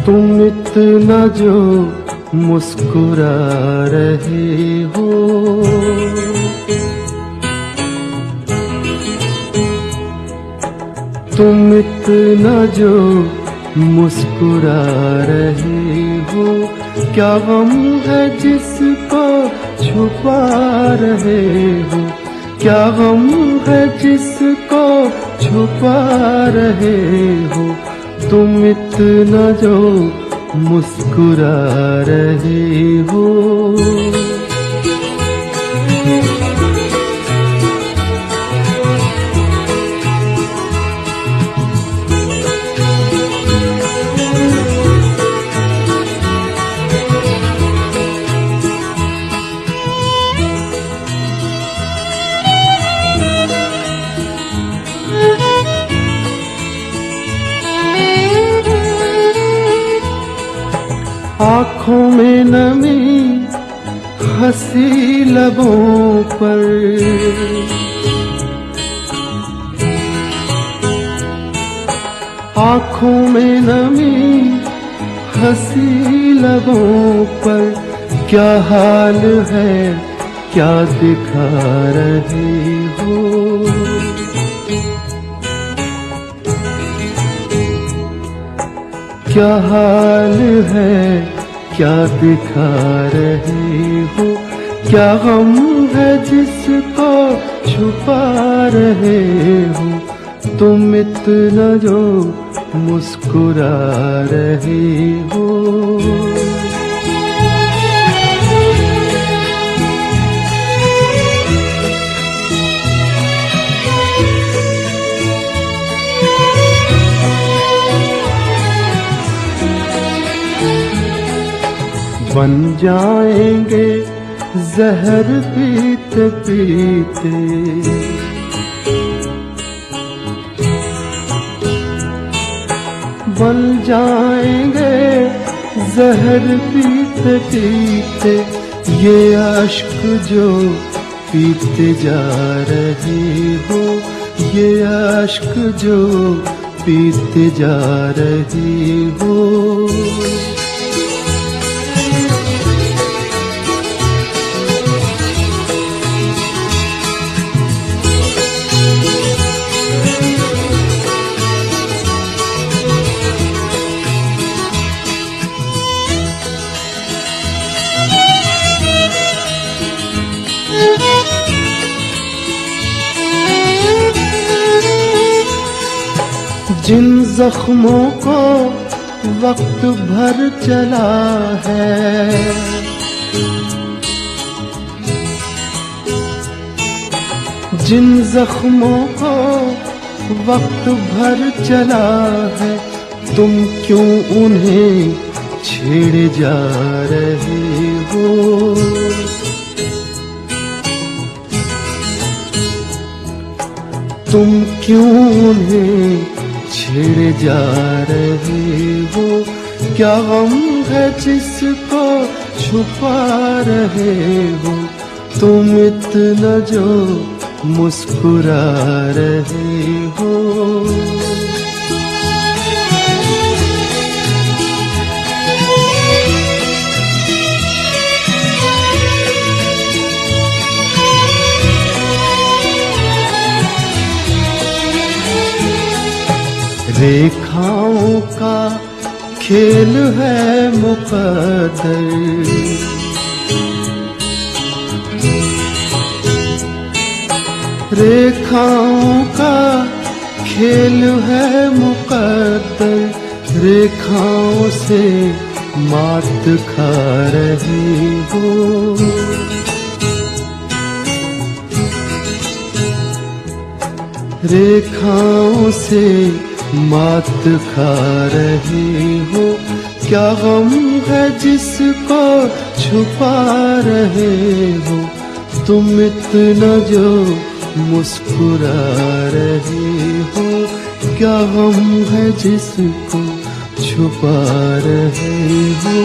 तुम इतना जो मुस्कुरा रहे हो, तुम इतना जो मुस्कुरा रहे हो, क्या गम है जिसको छुपा रहे हो, क्या गम है जिसको छुपा रहे हो, तुम इतना जो मुस्कुरा रहे हो। आँखों में नमी हंसी लबों पर, आँखों में नमी हंसी लबों पर, क्या हाल है क्या दिखा रहे हो, क्या हाल है क्या दिखा रहे हो, क्या गम है जिसको छुपा रहे हो, तुम इतना जो मुस्कुरा रहे हो। बन जाएंगे जहर पीते पीते, बन जाएंगे जहर पीते पीते, ये अश्क जो पीते जा रहे हो, ये अश्क जो पीते जा रहे हो। जिन जख्मों को वक्त भर चला है, जिन जख्मों को वक्त भर चला है, तुम क्यों उन्हें छेड़े जा रहे हो, तुम क्यों उन्हें छेड़े जा रहे हो, क्या गम है जिसको छुपा रहे हो, तुम इतना जो मुस्कुरा रहे हो। रेखाओं का खेल है मुकद्दर, रेखाओं का खेल है मुकद्दर, रेखाओं से मात खा रही हो, रेखाओं से मात खा रही हो, क्या गम है जिसको छुपा रहे हो, तुम इतना जो मुस्कुरा रहे हो, क्या गम है जिसको छुपा रहे हो।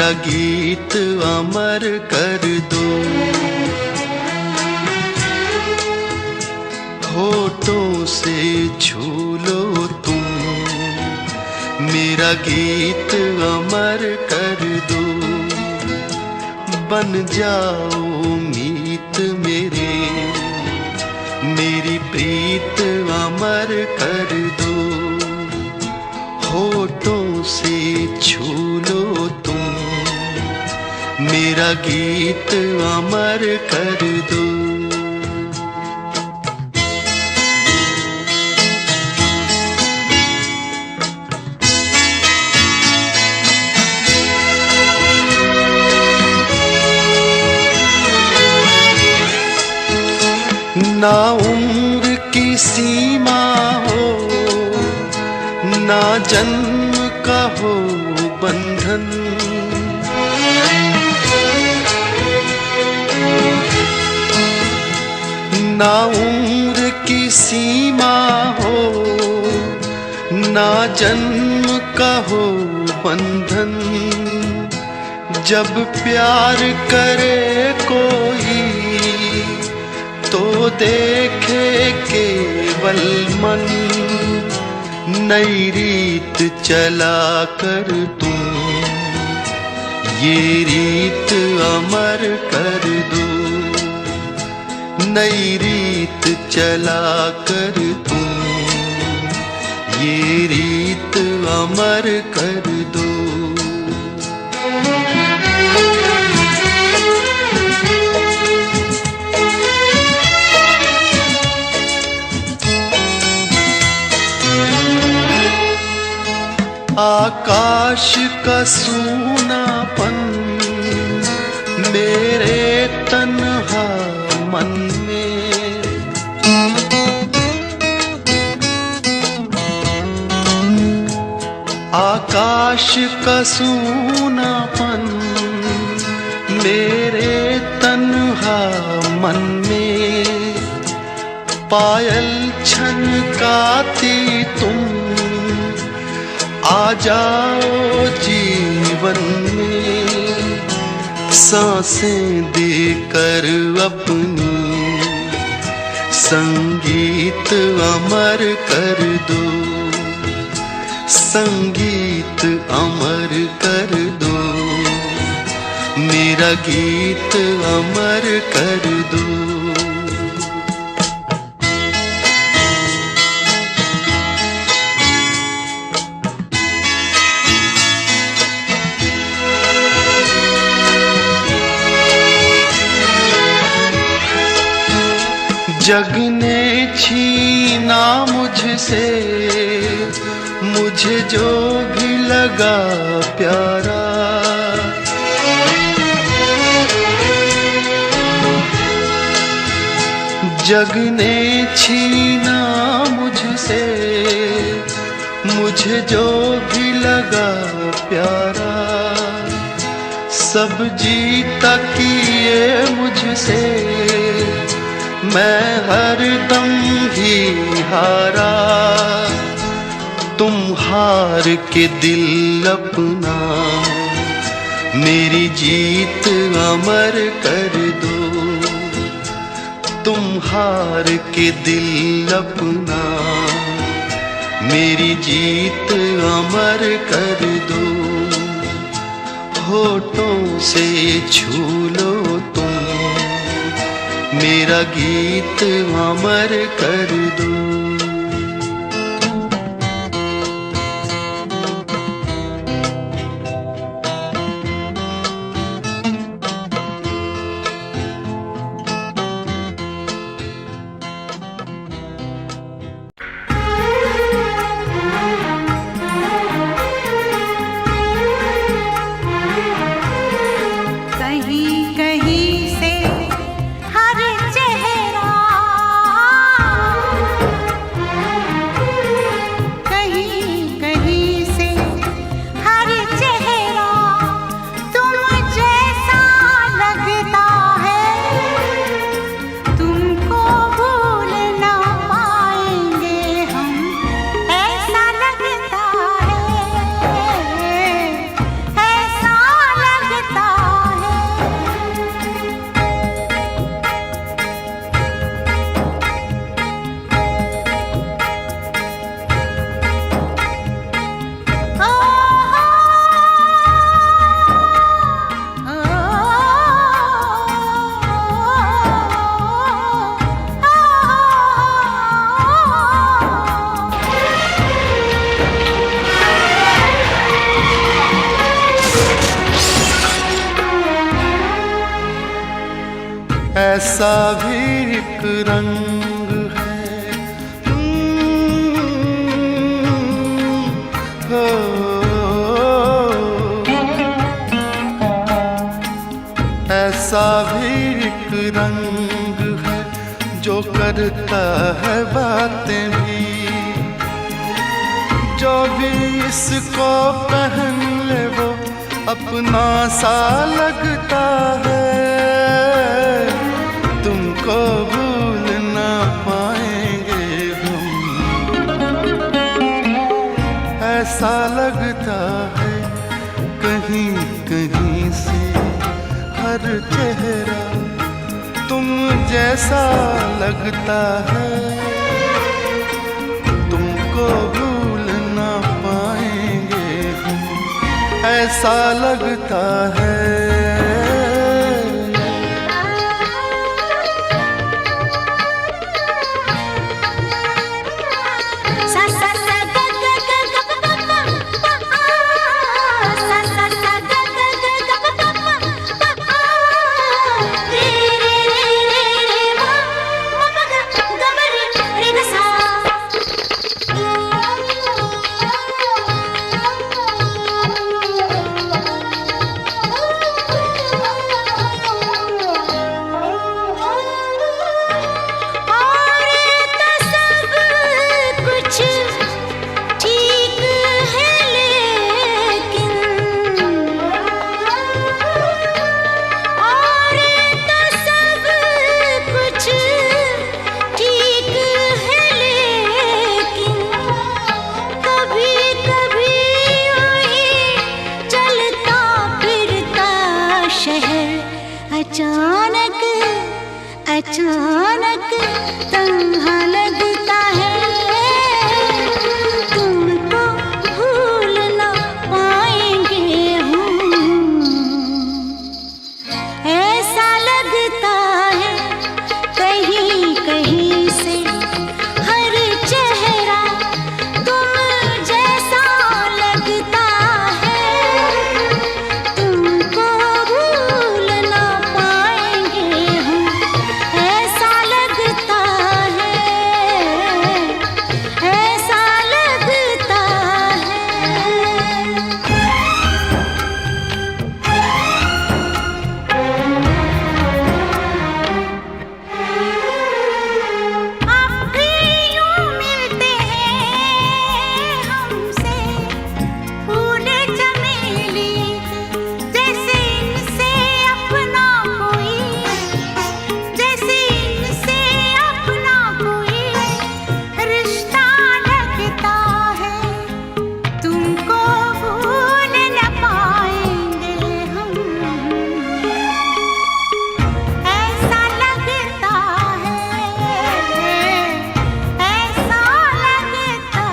मेरा गीत अमर कर दो। होठों से छू लो तुम, मेरा गीत अमर कर दो। बन जाओ मीत मेरे, मेरी प्रीत अमर कर दो। होठों से छू लो तुम, मेरा गीत अमर कर दो। ना उम्र की सीमा हो, ना जन्म का हो बंधन। ना उम्र की सीमा हो, ना जन्म का हो बंधन। जब प्यार करे कोई तो देखे केवल मन। नई रीत चला कर तुम, ये रीत अमर कर दो। नई रीत चला कर तुम, ये रीत अमर कर दो। आकाश का सूनापन मेरे तन्हा मन में, आकाश का सूनापन मेरे तन्हा मन में। पायल छनकाती तुम, आ जाओ जीवन में। सांसें देकर अपनी संगीत अमर कर दो। संगीत अमर कर दो, मेरा गीत अमर कर दो। जग ने छीना मुझसे, मुझे जो भी लगा प्यारा। जग ने छीना मुझसे, मुझे जो भी लगा प्यारा। सब जीता किए मुझसे, मैं हरदम ही हारा। तुम हार के दिल अपना, मेरी जीत अमर कर दो। तुम हार के दिल अपना, मेरी जीत अमर कर दो। होठों से छू लो तुम, मेरा गीत अमर कर दो। ऐसा भी एक रंग है हो। ऐसा भी एक रंग है जो करता है बातें भी, जो भी इसको पहन ले वो अपना सा लगता है। तुमको भूल ना पाएंगे हम, ऐसा लगता है कहीं कहीं से हर चेहरा तुम जैसा लगता है। तुमको भूल ना पाएंगे हम, ऐसा लगता है। अचानक अचानक तन्हा लगता है। तुमको भूल ना पाएंगे हम, ऐसा लगता है कहीं कहीं से हर चेहरा तुम जैसा लगता है। तुमको भूल ना पाएंगे हम, ऐसा लगता है, ऐसा लगता है। आप भी यूं मिलते हैं हमसे फूल चमेली, जैसे इनसे अपना कोई, जैसे इनसे अपना कोई रिश्ता लगता है। तुमको भूल न पाएंगे हम, ऐसा लगता है, ऐसा लगता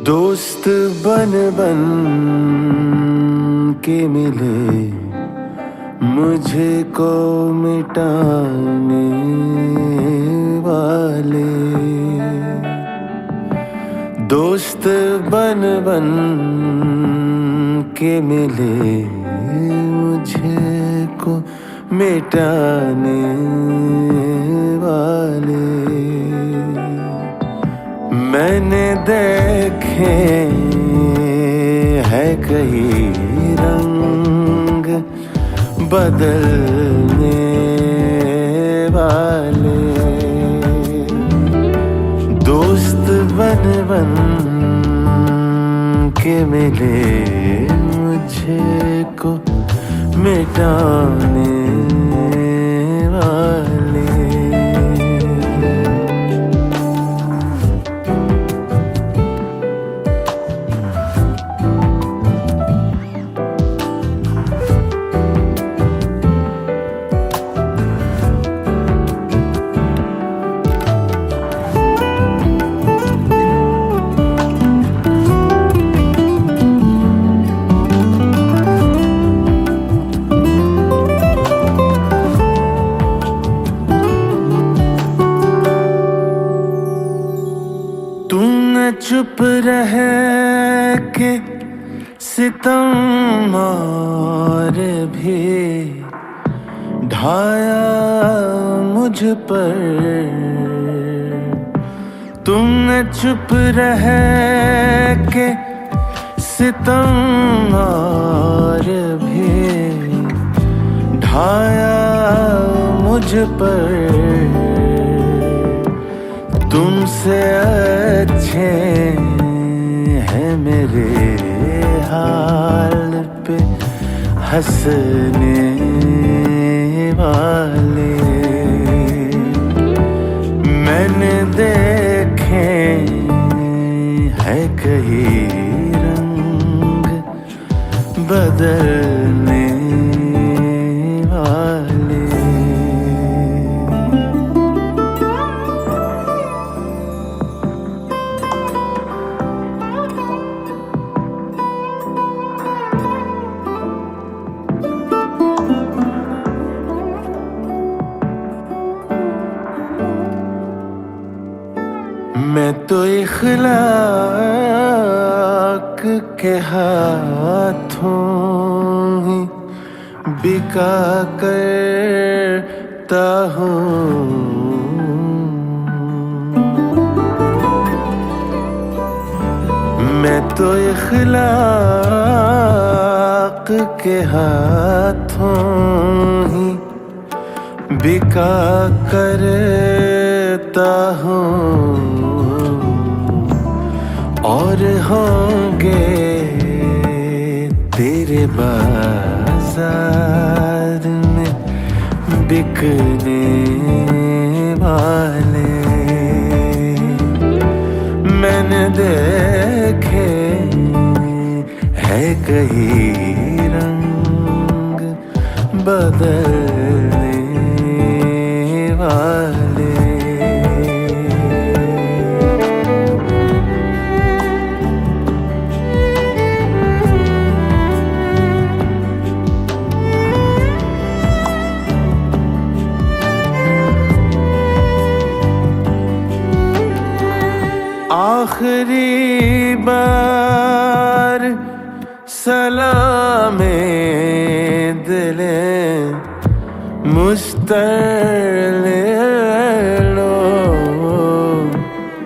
दोस्त बन बन के मिले मुझे को मिटाने वाले। दोस्त बन बन के मिले मुझे को मिटाने वाले। मैंने देखे है कई रंग बदलने वाले। दोस्त बन बन के मिले मुझे को मिटाने चुप रह के सितम और भी ढाया मुझ पर, तुमने चुप रह के सितम और भी ढाया मुझ पर। तुमसे अच्छे हैं मेरे हाल पे हंसने वाले। मैंने देखे है कई रंग बदलने वाले। मैं तो इखलाक के हाथों ही बिका करता हूँ। मैं तो इखलाक के हाथों ही बिका करता हूँ। और होंगे तेरे बाजार में बिकने वाले। मैंने देखे है कई रंग बदलने वाले। आखिरी बार सलामे दिले मुझतर ले लो,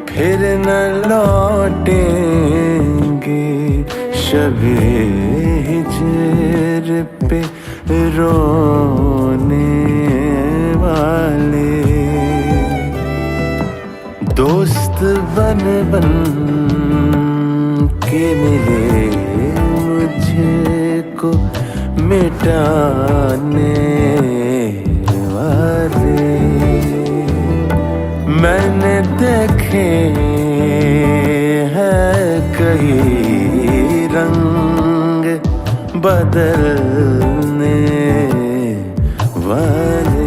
फिर न लौटेंगे शबे हिजर पे रोने वाले। दोस्त बन बन के मिले मुझको मिटाने वाले। मैंने देखे हैं कई रंग बदलने वाले।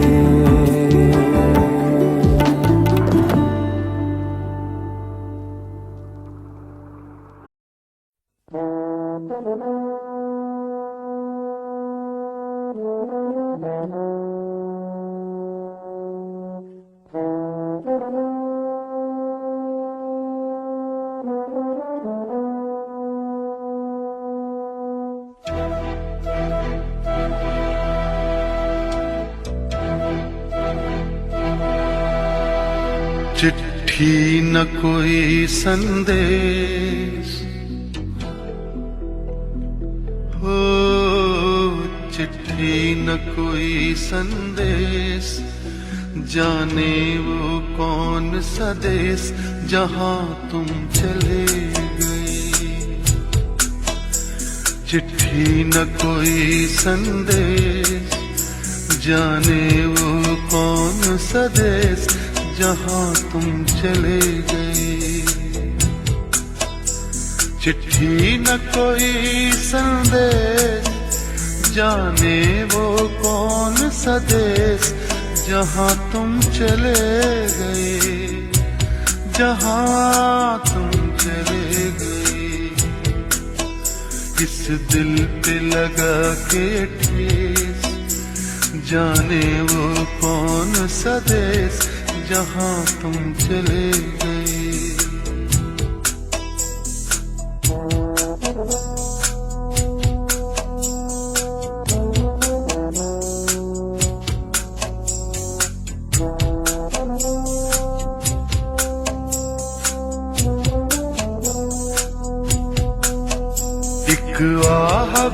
चिट्ठी न कोई संदेश हो, चिट्ठी न कोई संदेश, जाने वो कौन सा देश जहां तुम चले गए। चिट्ठी न कोई संदेश, जाने वो कौन सा देश जहां तुम चले गए। चिट्ठी न कोई संदेश, जाने वो कौन सा देश जहां तुम चले गए, जहां तुम चले गए। इस दिल पे लगा के ठेस, जाने वो कौन सा देश जहां तुम चले गए।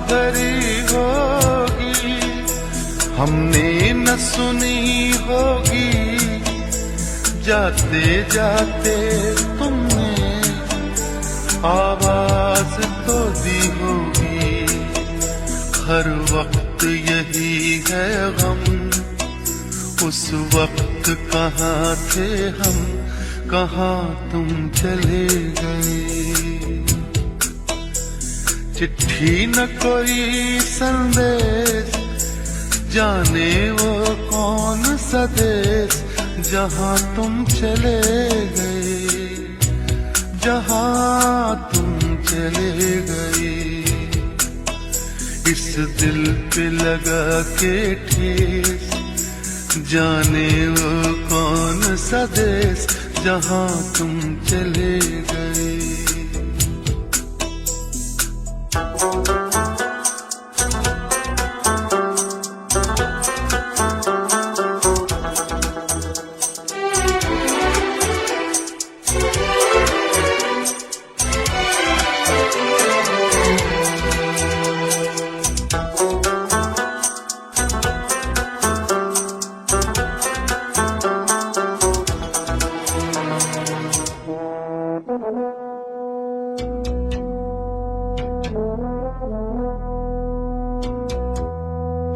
भरी होगी, हमने न सुनी होगी, जाते जाते तुमने आवाज तो दी होगी। हर वक्त यही है गम, उस वक्त कहाँ थे हम, कहाँ तुम चले गए। चिट्ठी न कोई संदेश, जाने वो कौन सा देश, जहाँ तुम चले गए, जहाँ तुम चले गए। इस दिल पे लगा के ठेस, जाने वो कौन सा देश, जहाँ तुम चले गए।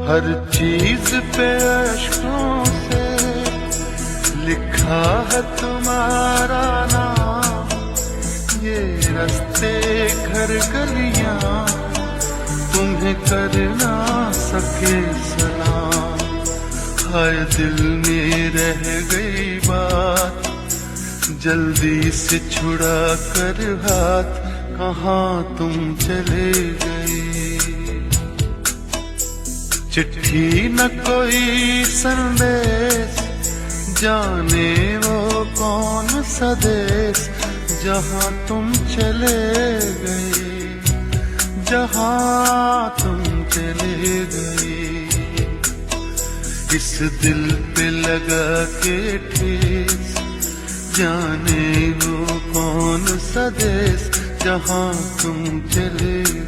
हर चीज पे अश्कों से लिखा है तुम्हारा नाम, ये रास्ते घर गलियां तुम्हें कर ना सके सलाम। हाय दिल में रह गई बात, जल्दी से छुड़ा कर हाथ, कहाँ तुम चले गए। चिट्ठी न कोई संदेश, जाने वो कौन सा देश, जहाँ तुम चले गए, जहाँ तुम चले गए। इस दिल पे लगा के ठेस, जाने वो कौन सा देश, जहाँ तुम चले गए।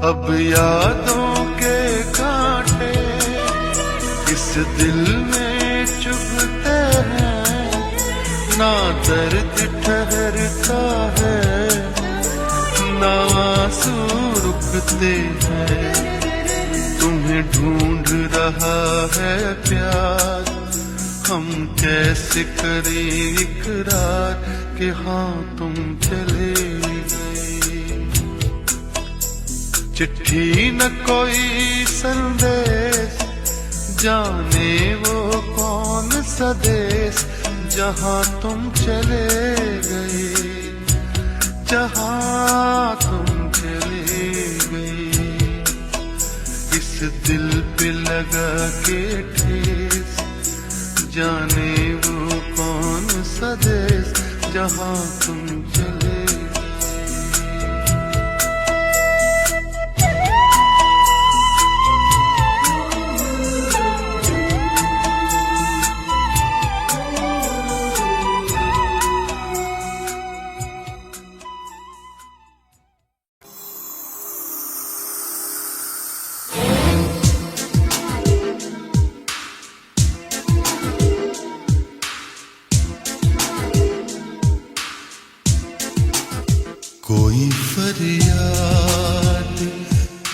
अब यादों के कांटे इस दिल में चुभते हैं, ना दर्द ठहरता है, ना आंसू रुकते हैं। तुम्हें ढूंढ रहा है प्यार, हम कैसे करें इकरार कि हाँ तुम चले गए। चिट्ठी न कोई संदेश, जाने वो कौन सा देश, जहाँ तुम चले गए, जहाँ तुम चले गए। इस दिल पे लगा के ठेस, जाने वो कौन सा देश, जहाँ तुम चले। कोई फरियाद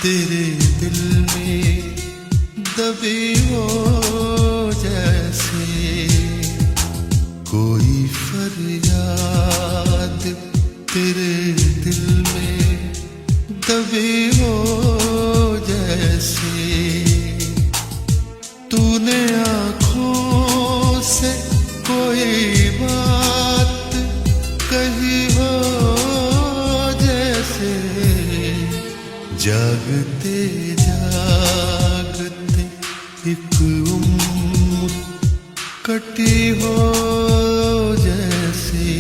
तेरे दिल में दबी हो जैसे, कोई फरियाद तेरे दिल में दबी हो जैसे। तूने आँखों से कोई बात कही हो जैसे, जागते जागते कटी हो जैसे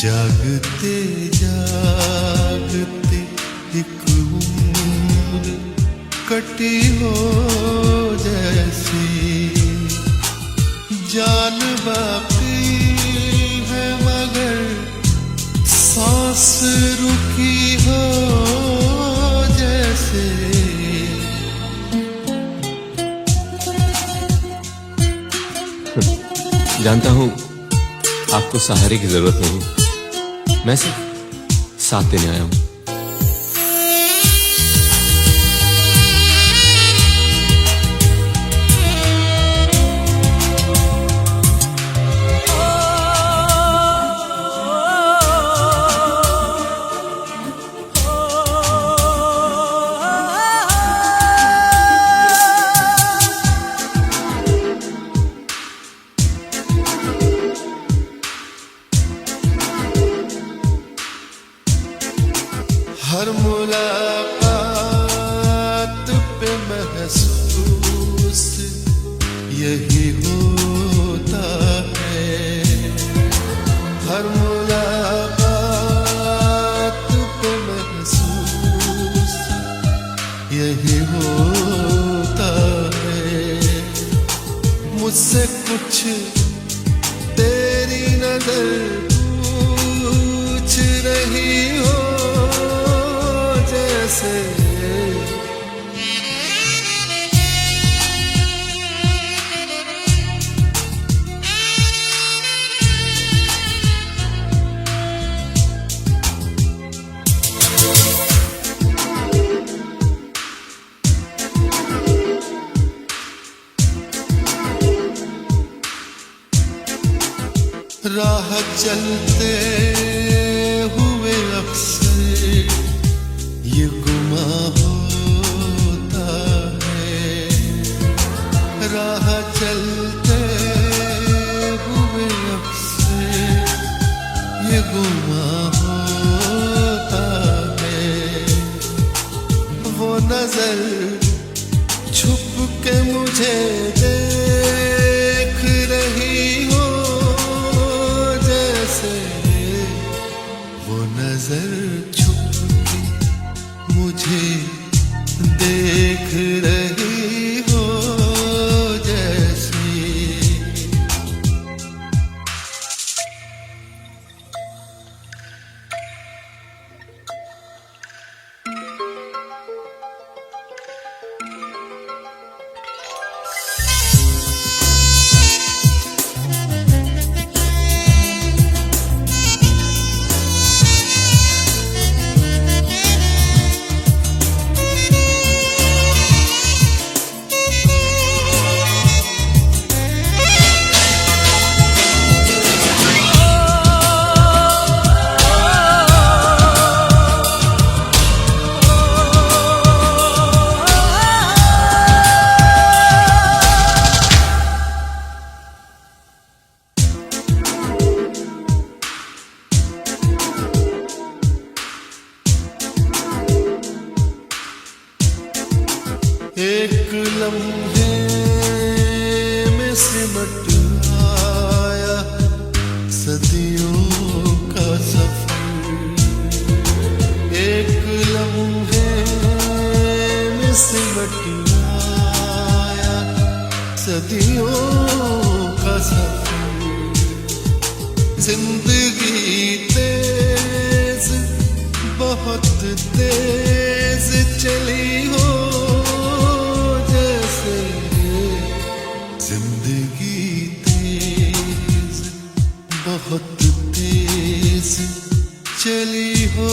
जागते जागते एक उम्र कटी हो जैसे जान बाकी है मगर सांस रुकी हो जैसे जानता हूं आपको सहारे की जरूरत नहीं, मैं सिर्फ साथ देने आया हूं। हर मुलाकात पे महसूस यही होता है। हर मुलाकात पे महसूस यही होता है। मुझसे कुछ तेरी नजर पूछ रही हो जैसे राह चलते हुए अक्सर ये गुमा होता है। राह चलते हुए अक्सर ये गुमा होता है। वो नजर छुप के मुझे देख रही हो जैसे। वो नजर छुप के मुझे देख रही हो जैसे। एक लम्हे में सिमट आया सदियों का सफर। एक लम्हे में सिमट आया सदियों का सफर। जिंदगी तेज बहुत तेज चली हो जैसे। जिंदगी तेज बहुत तेज चली हो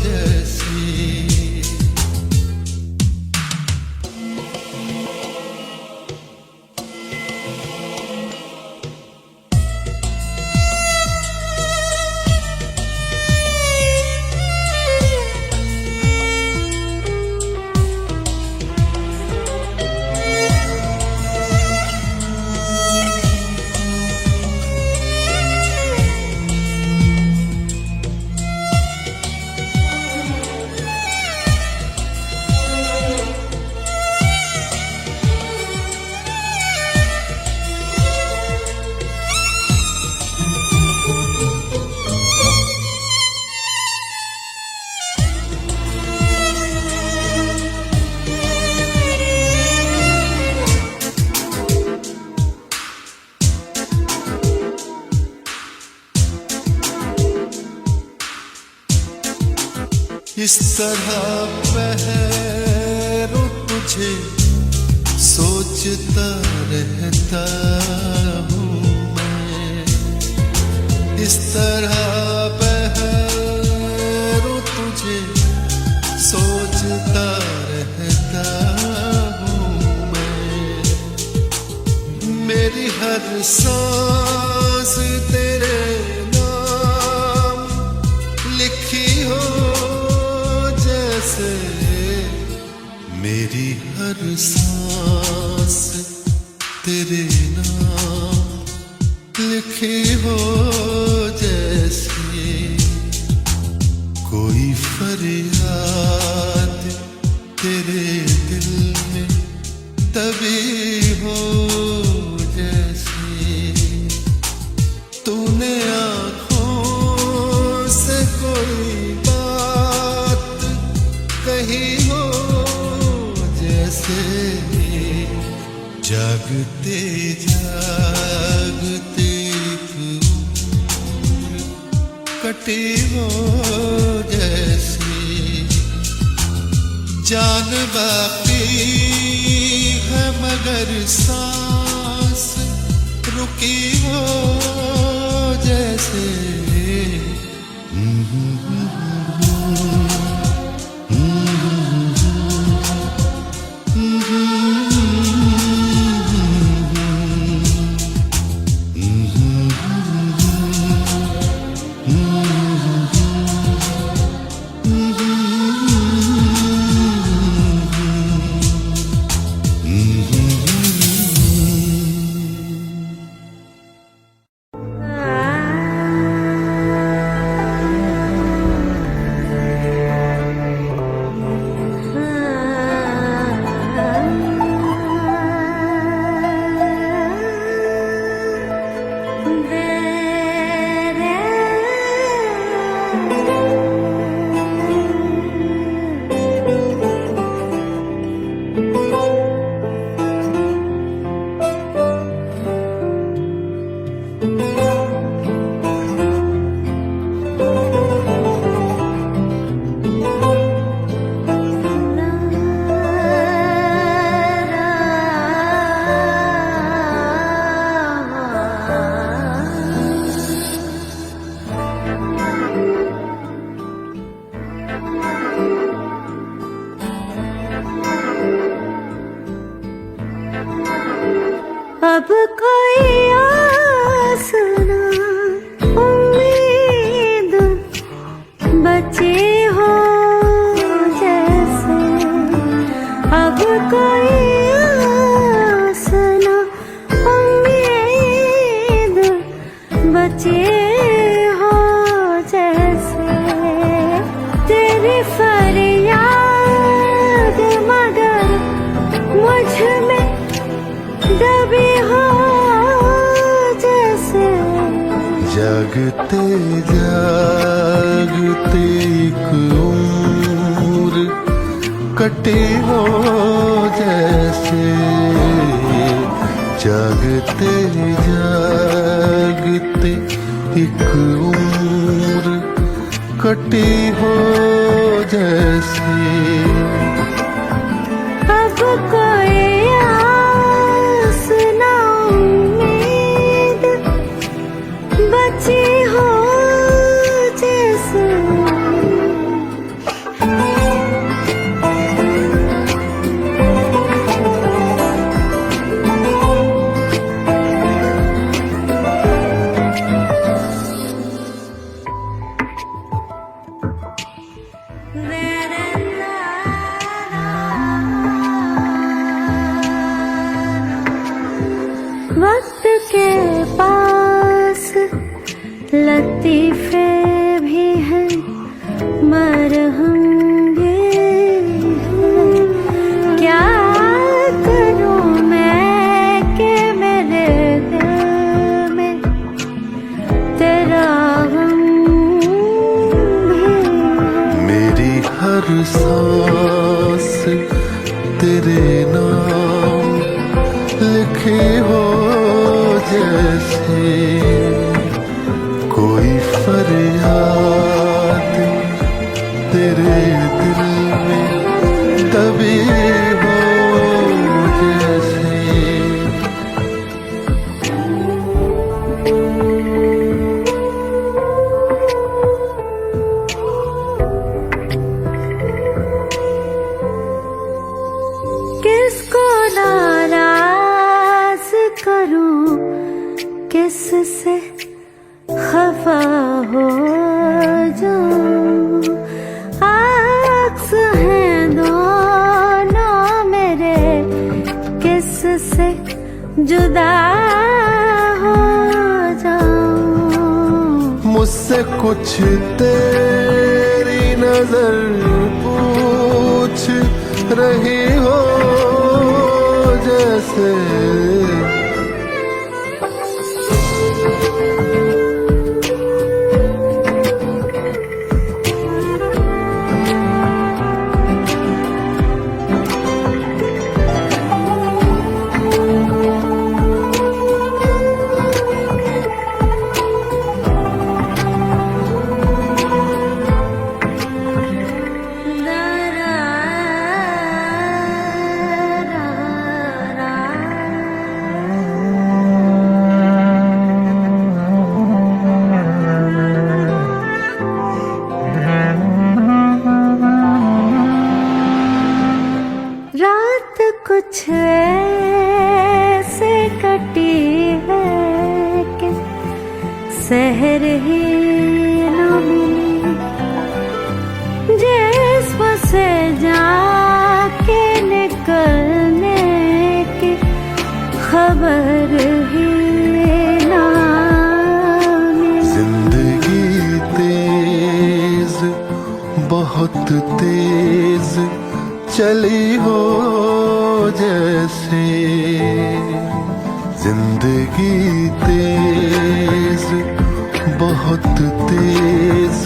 जैसे। इस तरह पहरो तुझे सोचता रहता हूँ मैं, इस तरह पहरो तुझे सोचता रहता हूँ मैं। मेरी हर सांस तेरे नाम लिखी हो जैसे, मेरी हर सांस तेरे नाम लिखी हो जैसे, कोई फरियाद तेरे दिल में तभी हो जैसे, तूने आँखों से कोई बात कही हो जैसे, जागते जागते कटी हो जैसे, जान बाकी है मगर सांस रुकी हो जैसे। अब कोई आस ना उम्मीद बची हो जैसे, अब कोई आस ना उम्मीद बची हो जैसे, तेरी फरियाद मगर मुझ में दबी हो जैसे, जागते जागते एक उम्र कटी हो जैसे, जागते जागते एक उम्र कटी हो जैसे, अब कोई आस ना उम्मीद बची हो जैसे। वक्त के पास लतीफे भी हैं, मरहम भी है, क्या करूं मैं कि मेरे दिल में तेरा गम भी है। मेरी हर सांस तेरे नाम लिखे हो जैसे, कोई फर्क खफा हो जाऊं, अक्स हैं दोनों मेरे, किससे जुदा हो जाऊं। मुझसे कुछ तेरी नजर पूछ रही हो जैसे, रात कुछ ऐसे कटी है कि सहर ही न मिली, जिस्म से जाके निकलने की खबर ही न मिली। जिंदगी तेज बहुत तेज चली हो जैसे, जिंदगी तेज बहुत तेज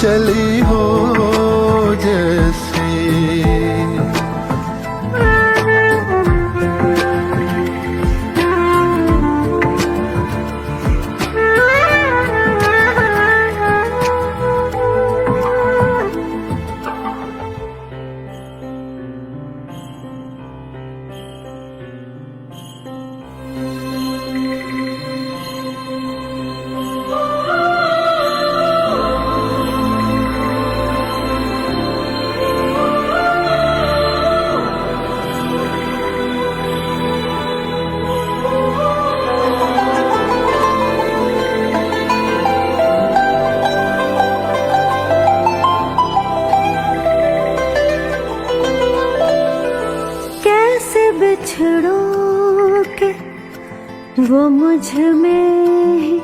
चली हो जैसे। बिछड़ों के वो मुझ में ही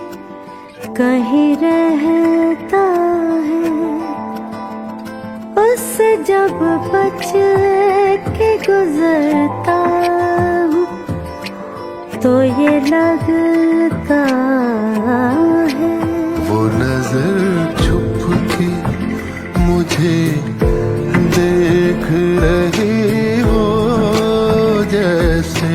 कहीं रहता है, उससे जब बच के गुजरता हूँ तो ये लगता है वो नजर छुप के मुझे देख रही हो जैसे।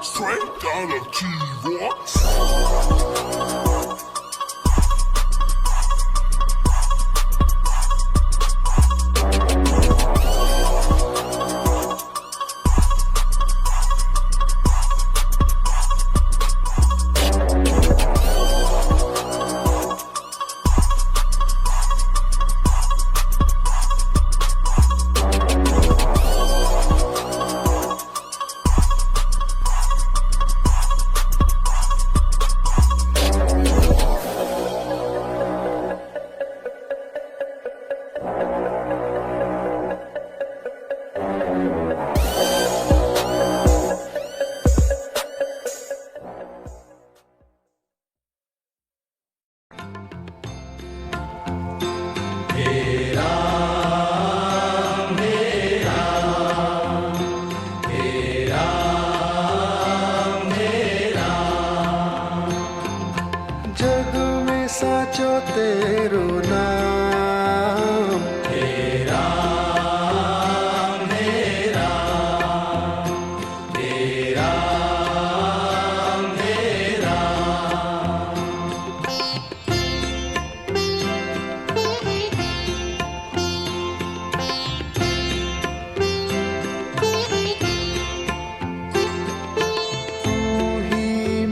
Straight out of G-Rocks. जो तेरो नाम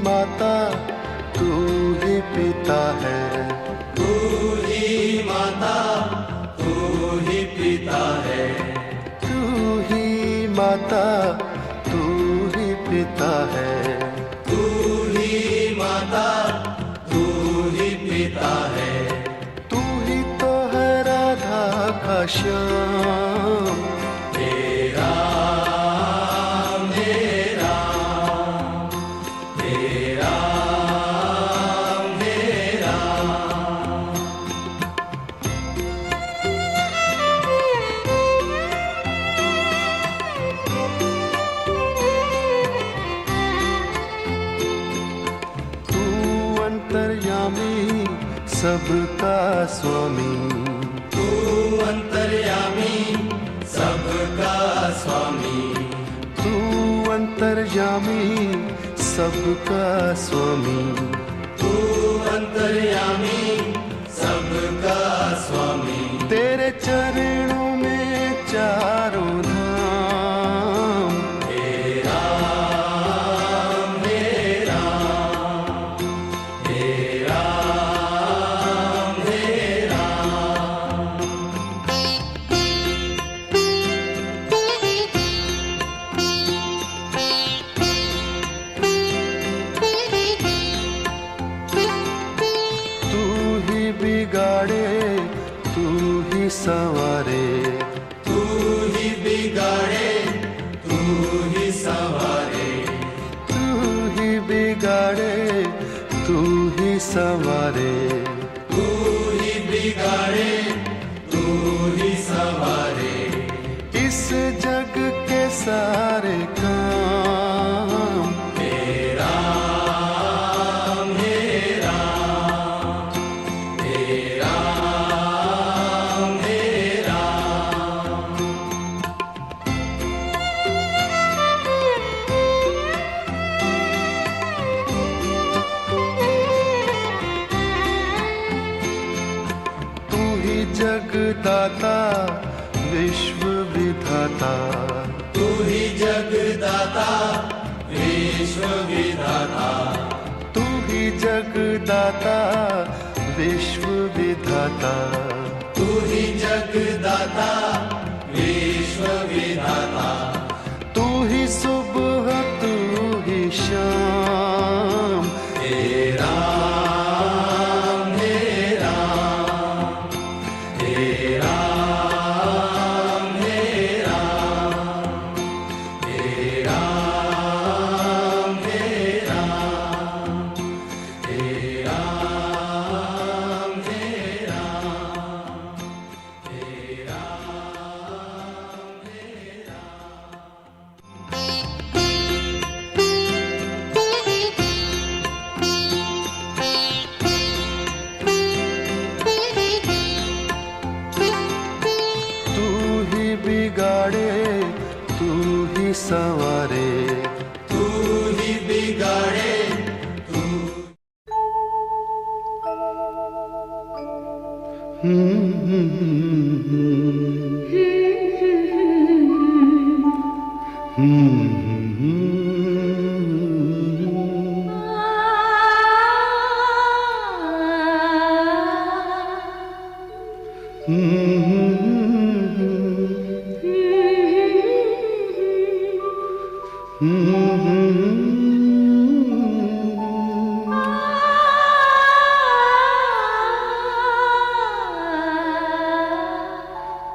माता तू ही पिता है, तू ही माता तू ही पिता है, तू ही माता तू ही पिता है, तू ही माता तू ही पिता है, तू ही तो है राधा का श्याम। तेरा मेरा तेरा मेरा तू अंतर्यामी सबका स्वामी, तू अंतर्यामी सबका स्वामी, तू अंतर्यामी सबका स्वामी, तू अंतर्यामी सबका स्वामी, तेरे चरणों में चारों धाम। तेरा मेरा तेरा मेरा तू ही बिगाड़े तू ही संवारे, तू ही बिगाड़े तू ही संवारे, तू ही बिगाड़े तू ही संवारे, तू ही बिगाड़े तू ही संवारे, इस जग के सारे काम। तेरा मेरा तेरा मेरा तू ही जगदाता विश्व विधाता, तू ही जगदाता विश्व विधाता, तू ही जगदाता विश्व विधाता, तू ही जगदाता विश्व विधाता, तू ही सुबह तू ही शाम। तेरा मेरा तेरा मेरा तेरा मेरा तेरा मेरा तेरा मेरा तू ही बिगाड़े तू ही संवारे, तू ही बिगाड़े तू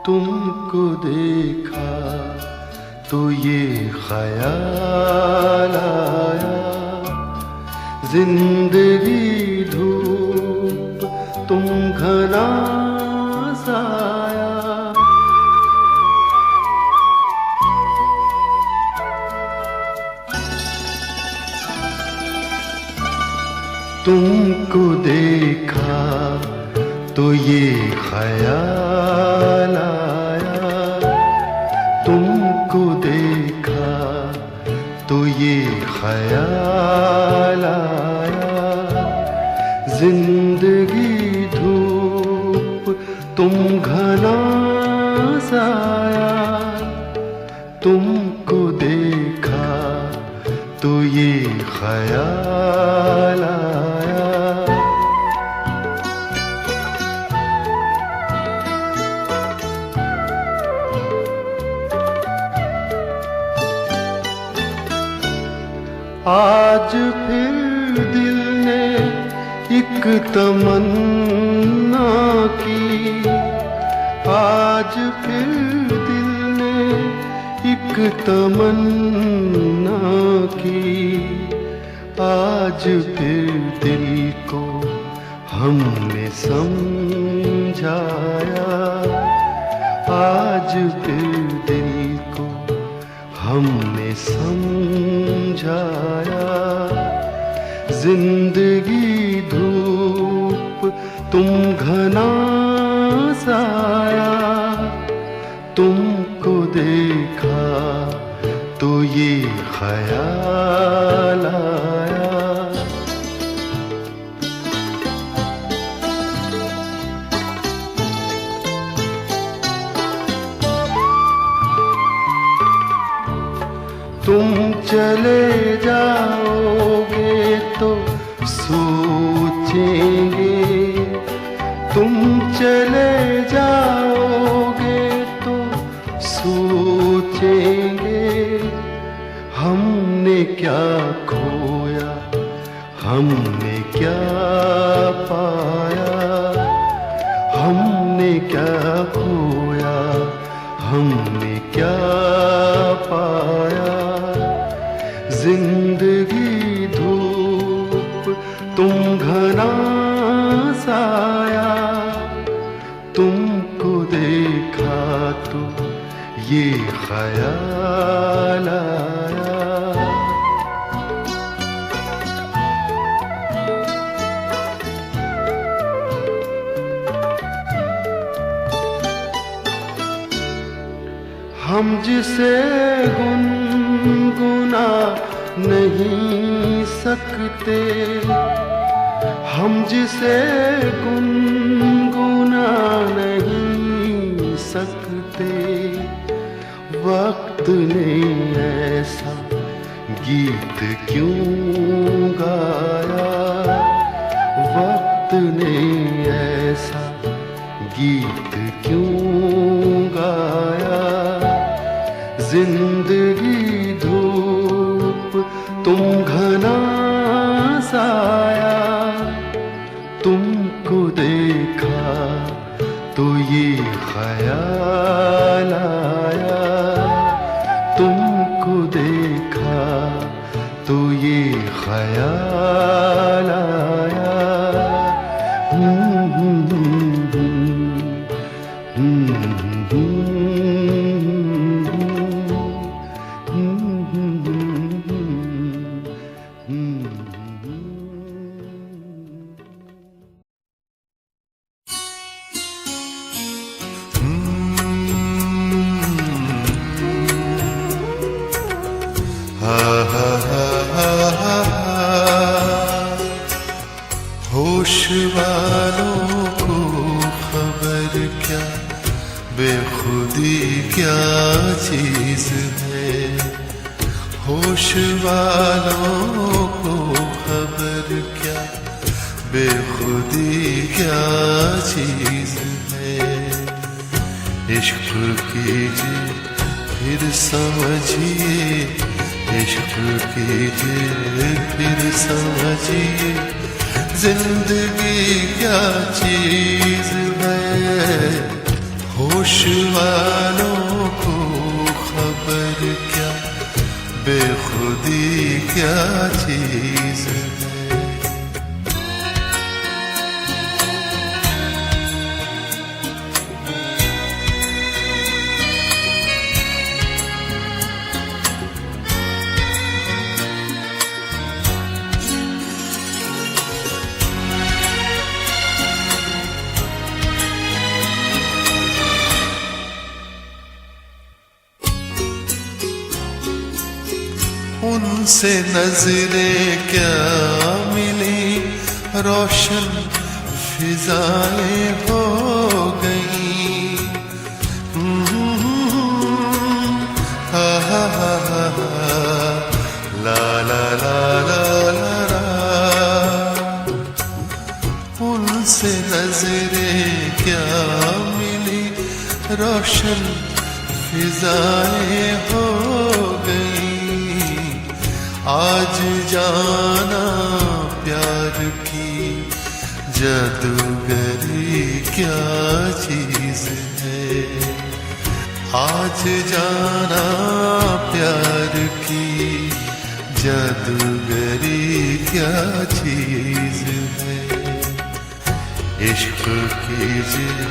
तुमको देखा तो ये ख्याल आया, जिंदगी धूप तुम घना साया। तुमको देखा तो ये ख्याल आया, तुमको देखा तो ये ख्याल आया, जिंदगी धूप तुम घना साया, तुमको देखा तो ये ख्याल आया। आज फिर दिल ने एक तमन्ना की, आज फिर दिल ने एक तमन्ना की, आज फिर दिल को हमने समझाया, आज फिर दिल को हमने समझाया, जिंदगी धूप तुम घना साया, तुमको देखा तो ये ख्याल आया। तुम चले जाओगे तो सोचेंगे, तुम चले जाओगे तो सोचेंगे, हमने क्या खोया हमने क्या पाया, हमने क्या खोया हमने क्या पाया, जिंदगी धूप तुम घना साया, तुमको देखा तो ये ख्याल आया। हम जिसे गुनगुना नहीं सकते, हम जिसे गुनगुना नहीं सकते, वक्त ने ऐसा गीत क्यों गाया, वक्त ने ऐसा गीत क्यों गाया, जिंदगी धूप तुम घना साया, तुमको देखा तो ये ख्याल आया, तुमको देखा तो ये ख्याल आया। होश वालों को खबर क्या, बेखुदी क्या चीज है, होश वालों को खबर क्या, बेखुदी क्या चीज है, इश्क कीजिए फिर समझिए, इश्क कीजिए फिर समझिए, जिंदगी क्या चीज है, होश वालों को खबर क्या, बेखुदी क्या चीज है। उनसे नजरें क्या मिली, रोशन फिजाएं हो गई। हा हा हा हा ला ला ला ला ला ला। उनसे नजरें क्या मिली, रोशन फिजाएं हो गई। आज जाना प्यार की जादूगरी क्या चीज है। आज जाना प्यार की जादूगरी क्या चीज है। इश्क कीजिए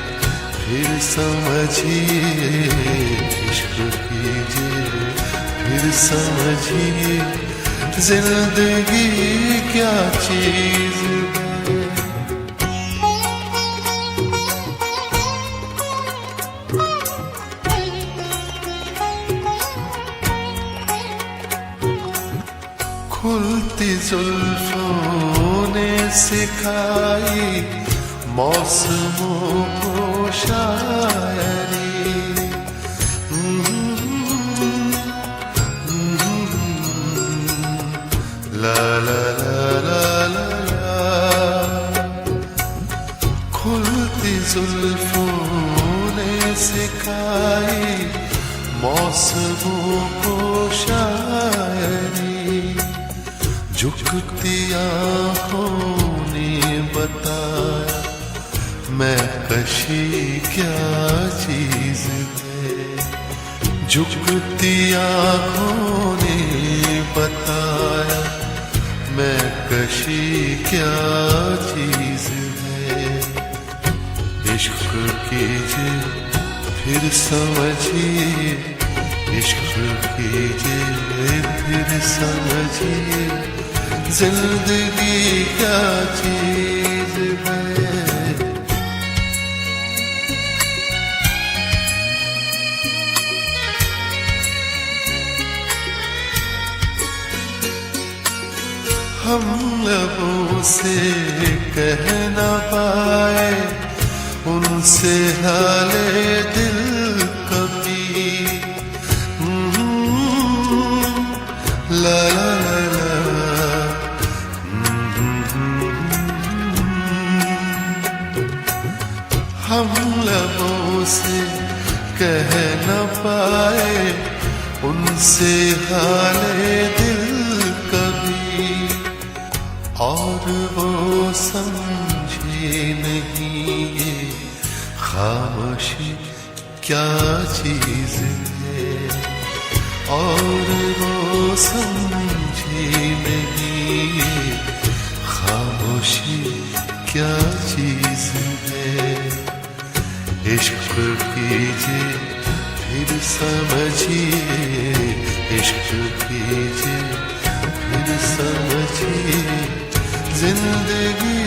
फिर समझिए, इश्क कीजिए फिर समझिए, जिंदगी क्या चीज है। खुलती जुल्फों ने सिखाई मौसमों को शायरी। ला ला ला ला ला ला। खुलती जुल्फों ने सिखाई मौसमों को शायरी। झुकती आँखों ने बताया मैं कशी क्या चीज है। झुकती आँखों ने बताया मैं कशी क्या चीज है। इश्क कीजिए फिर समझिए, इश्क कीजिए फिर समझिए, जिंदगी क्या चीज है। हम लबों से कह न पाए उनसे हाले दिल कभी। ला ला ला ला। हम लबों से कह न पाए उनसे हाले दिल कभी। और वो समझे नहीं ये खामोशी क्या चीज है। और वो समझे नहीं ये खामोशी क्या चीज है। इश्क कीजिए फिर समझिए, इश्क कीजिए फिर समझिए, जिंदगी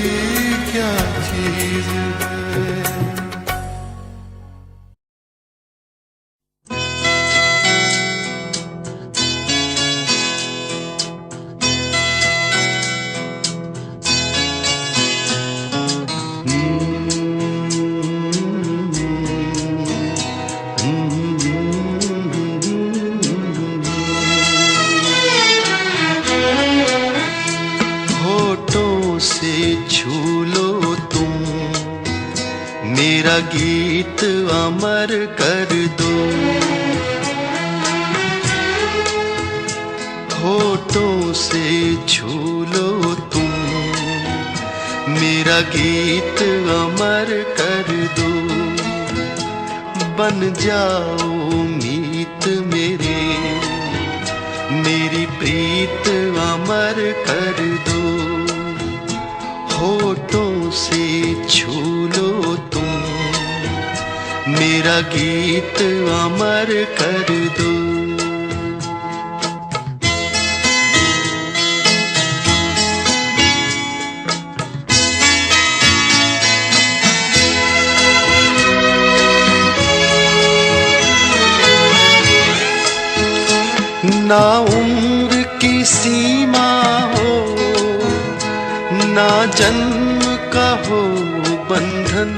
क्या चीज है। मेरा गीत अमर कर दो। होठों से छू लो तुम, मेरा गीत अमर कर दो। बन जाओ मीत मेरे, मेरी प्रीत अमर कर दो। होठों से छू लो तुम, मेरा गीत अमर कर दो। ना उम्र की ना जन्म का हो बंधन,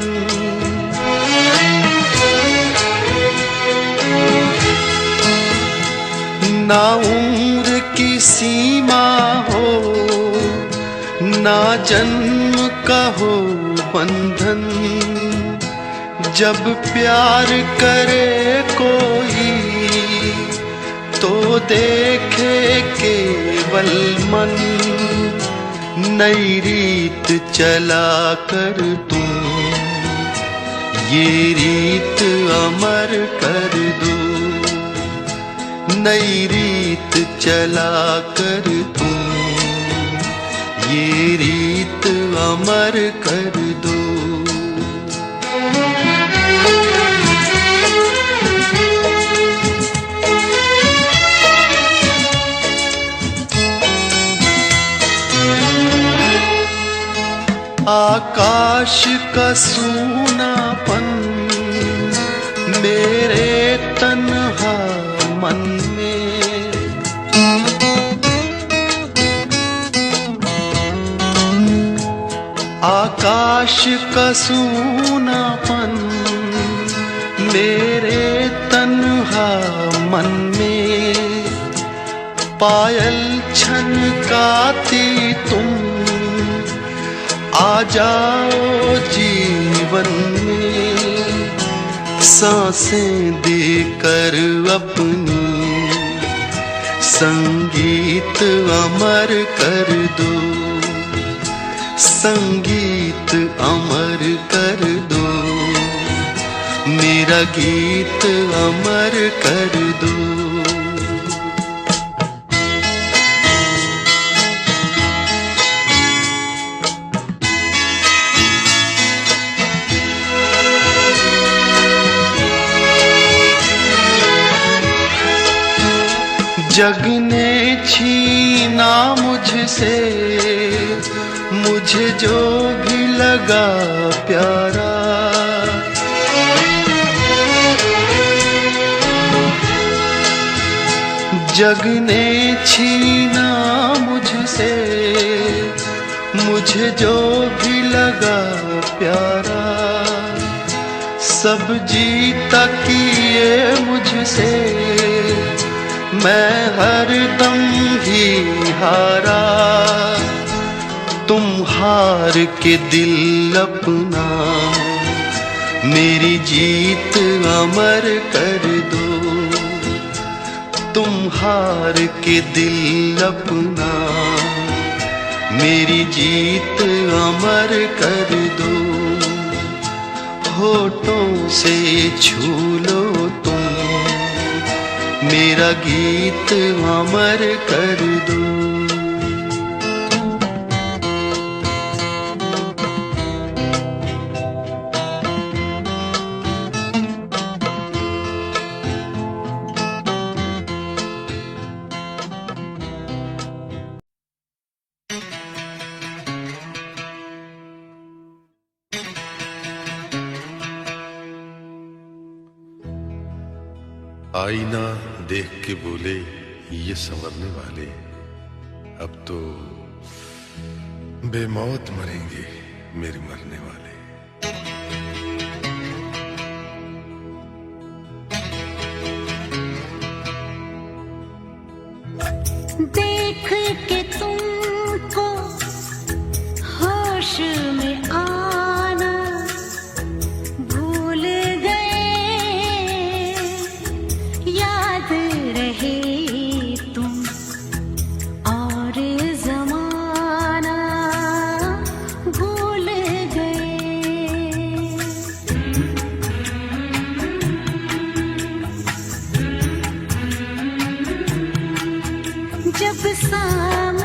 ना उम्र की सीमा हो, ना जन्म का हो बंधन। जब प्यार करे कोई तो देखे केवल मन, नई रीत चला कर तुम ये रीत अमर कर दो, नई रीत चला कर तुम ये रीत अमर कर दो। आकाश का सूनापन मेरे तन्हा मन में, आकाश का सूनापन मेरे तन्हा मन में। पायल छनकाती तुम आ जाओ जीवन में, सांसें देकर अपनी संगीत अमर कर दो, संगीत अमर कर दो, मेरा गीत अमर कर दो। जग ने छीना मुझसे मुझे जो भी लगा प्यारा, जग ने छीना मुझसे मुझे जो भी लगा प्यारा। सब जीता किए मुझसे मैं हरदम ही हारा, तुम हार के दिल अपना मेरी जीत अमर कर दो, तुम हार के दिल अपना मेरी जीत अमर कर दो। होठों से छू लो तुम मेरा गीत अमर कर दो। आईना देख के बोले ये संवरने वाले, अब तो बेमौत मरेंगे मेरे मरने वाले। देख के तुमको होश में आना भूल गए, याद रहे तुम और जमाना भूल गए। जब सामने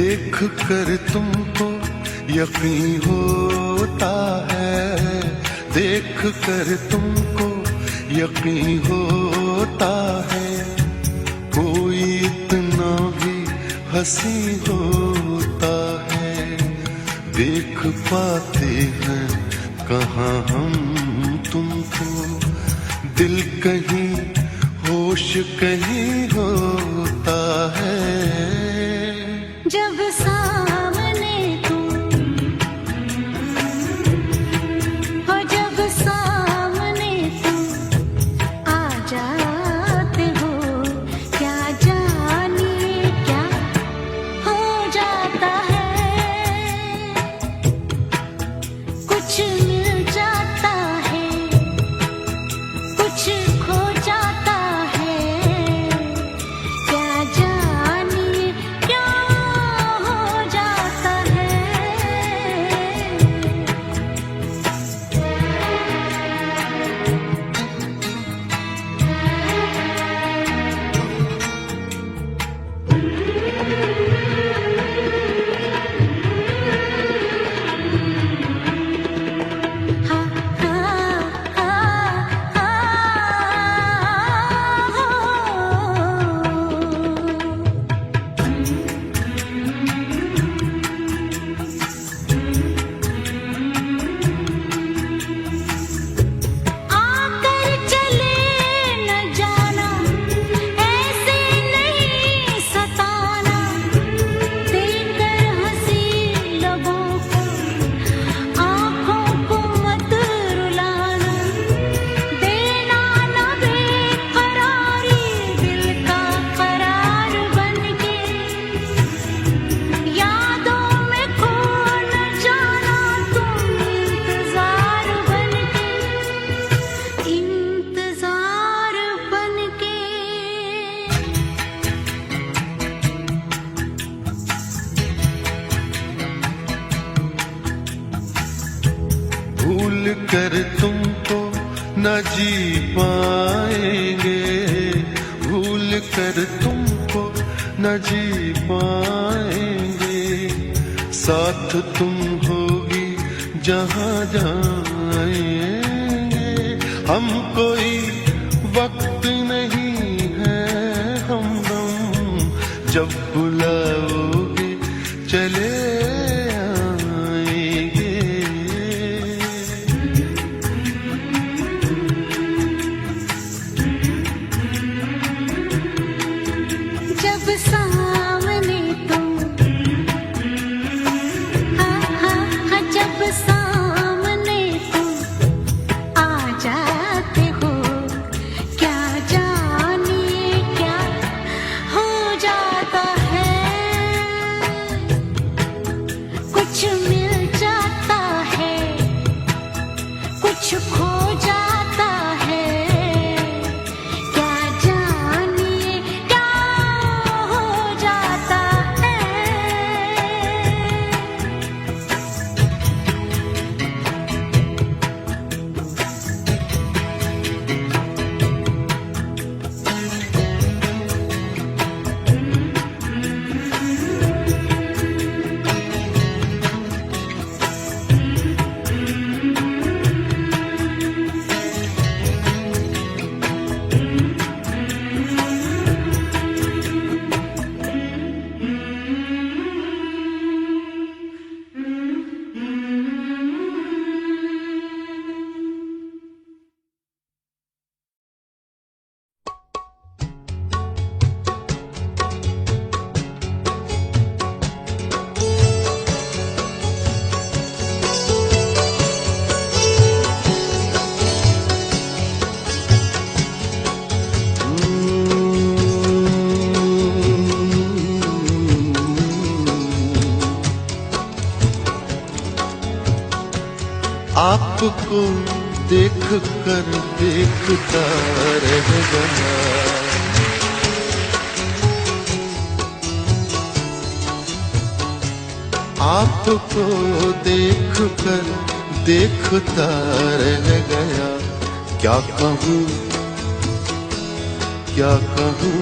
देख कर तुमको यकीन होता है, देख कर तुमको यकीन होता है, कोई इतना भी हंसी होता है। देख पाते हैं कहाँ हम तुमको, दिल कहीं होश कहीं होता है। जब सामने तुम हो, जब सामने तुम आ जाते हो, क्या जानिए क्या हो जाता है। कुछ मिल जाता है, कुछ खो जाता है, क्या जानिए क्या हो जाता है। हाँ हाँ हाँ आकर चले न जाना, ऐसे नहीं सताना, देकर हंसी लबों को, आँखों को मत रुलाना, देना न बेकरारी दिल का करार बनके, यादों में खो न जाना तुम इंतजार बनके, इंतजार बनके। भूल कर तुमको न जी पाएंगे, भूल कर तुमको न जी पाएंगे, साथ तुम होगी जहाँ जाएंगे। हम कोई वक्त नहीं है हमदम, जब बुलाओगे चले आएंगे। जब सामने तुम हाँ हाँ हाँ, जब सामने तुम आ जाते हो, क्या जानिए क्या हो जाता है। कुछ मिल जाता है, कुछ खो जाता है, क्या जानिए क्या हो जाता है। आपको देख कर देखता रह गया, आपको देख कर देखता रह गया। क्या कहूँ क्या कहूँ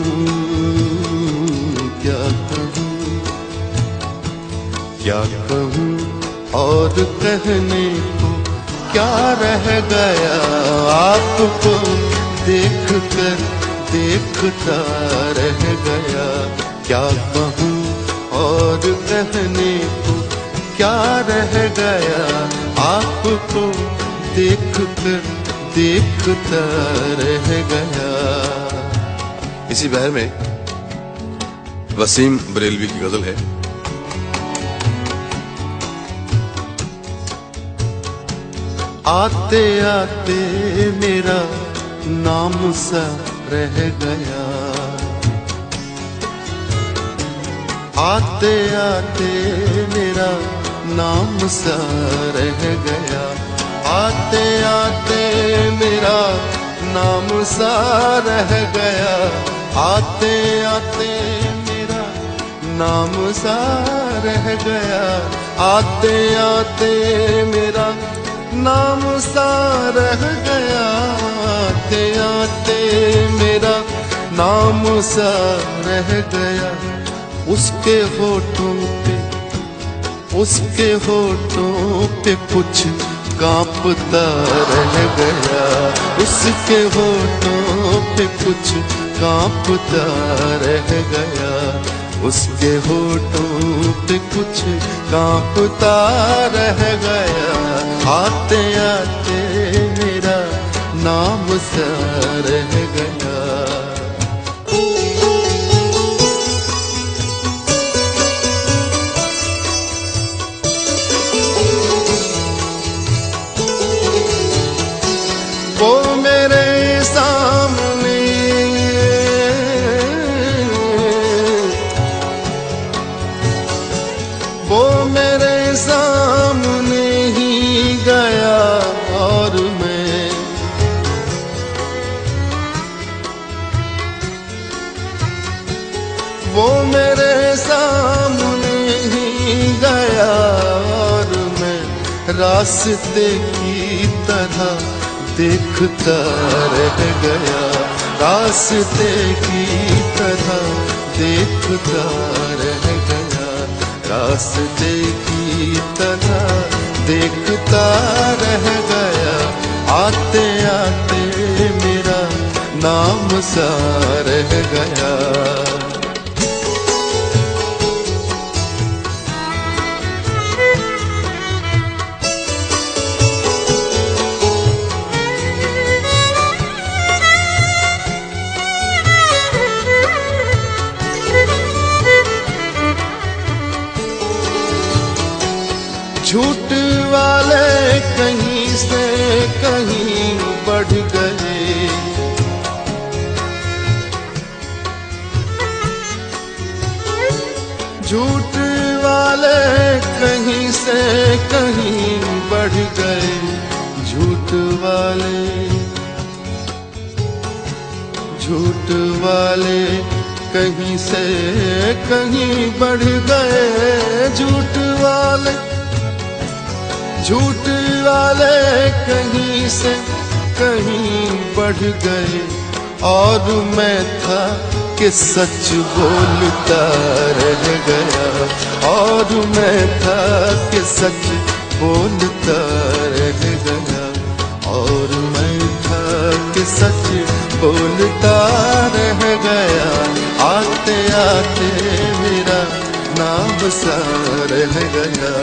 क्या कहूँ, क्या कहूँ और कहने को क्या रह गया, आपको देख कर देखता रह गया। क्या कहूँ और कहने को क्या रह गया, आपको देख कर देखता रह गया। इसी बहर में वसीम बरेलवी की गजल है। आते आते मेरा नाम सा रह गया, आते आते मेरा नाम सा रह गया, आते आते मेरा नाम सा रह गया, आते आते मेरा नाम सा रह गया, आते आते मेरा नाम सा रह गया, आते आते मेरा नाम सा रह गया। उसके होठों पे कुछ कांपता रह गया, उसके होठों पे कुछ कांपता रह गया, उसके होठों पे कुछ कांपता रह गया। आते आते मेरा नाम सा रह गया। वो मेरे सामने वो मेरे सामने ही गया और मैं वो मेरे सामने ही गया और मैं रास्ते की तरह देखता रह गया, रास्ते की तरह देखता रह गया, रास्ते की तरह देखता रह गया। आते आते मेरा नाम सा रह गया। झूठ वाले कहीं से कहीं बढ़ गए, झूठ वाले कहीं से कहीं बढ़ गए, झूठ वाले कहीं से कहीं बढ़ गए, झूठ वाले कहीं से कहीं बढ़ गए। और मैं था कि सच बोलता रह गया, और मैं था कि सच बोलता रह गया, और मैं था कि सच बोलता रह गया। आते आते मेरा नाम सा रह गया।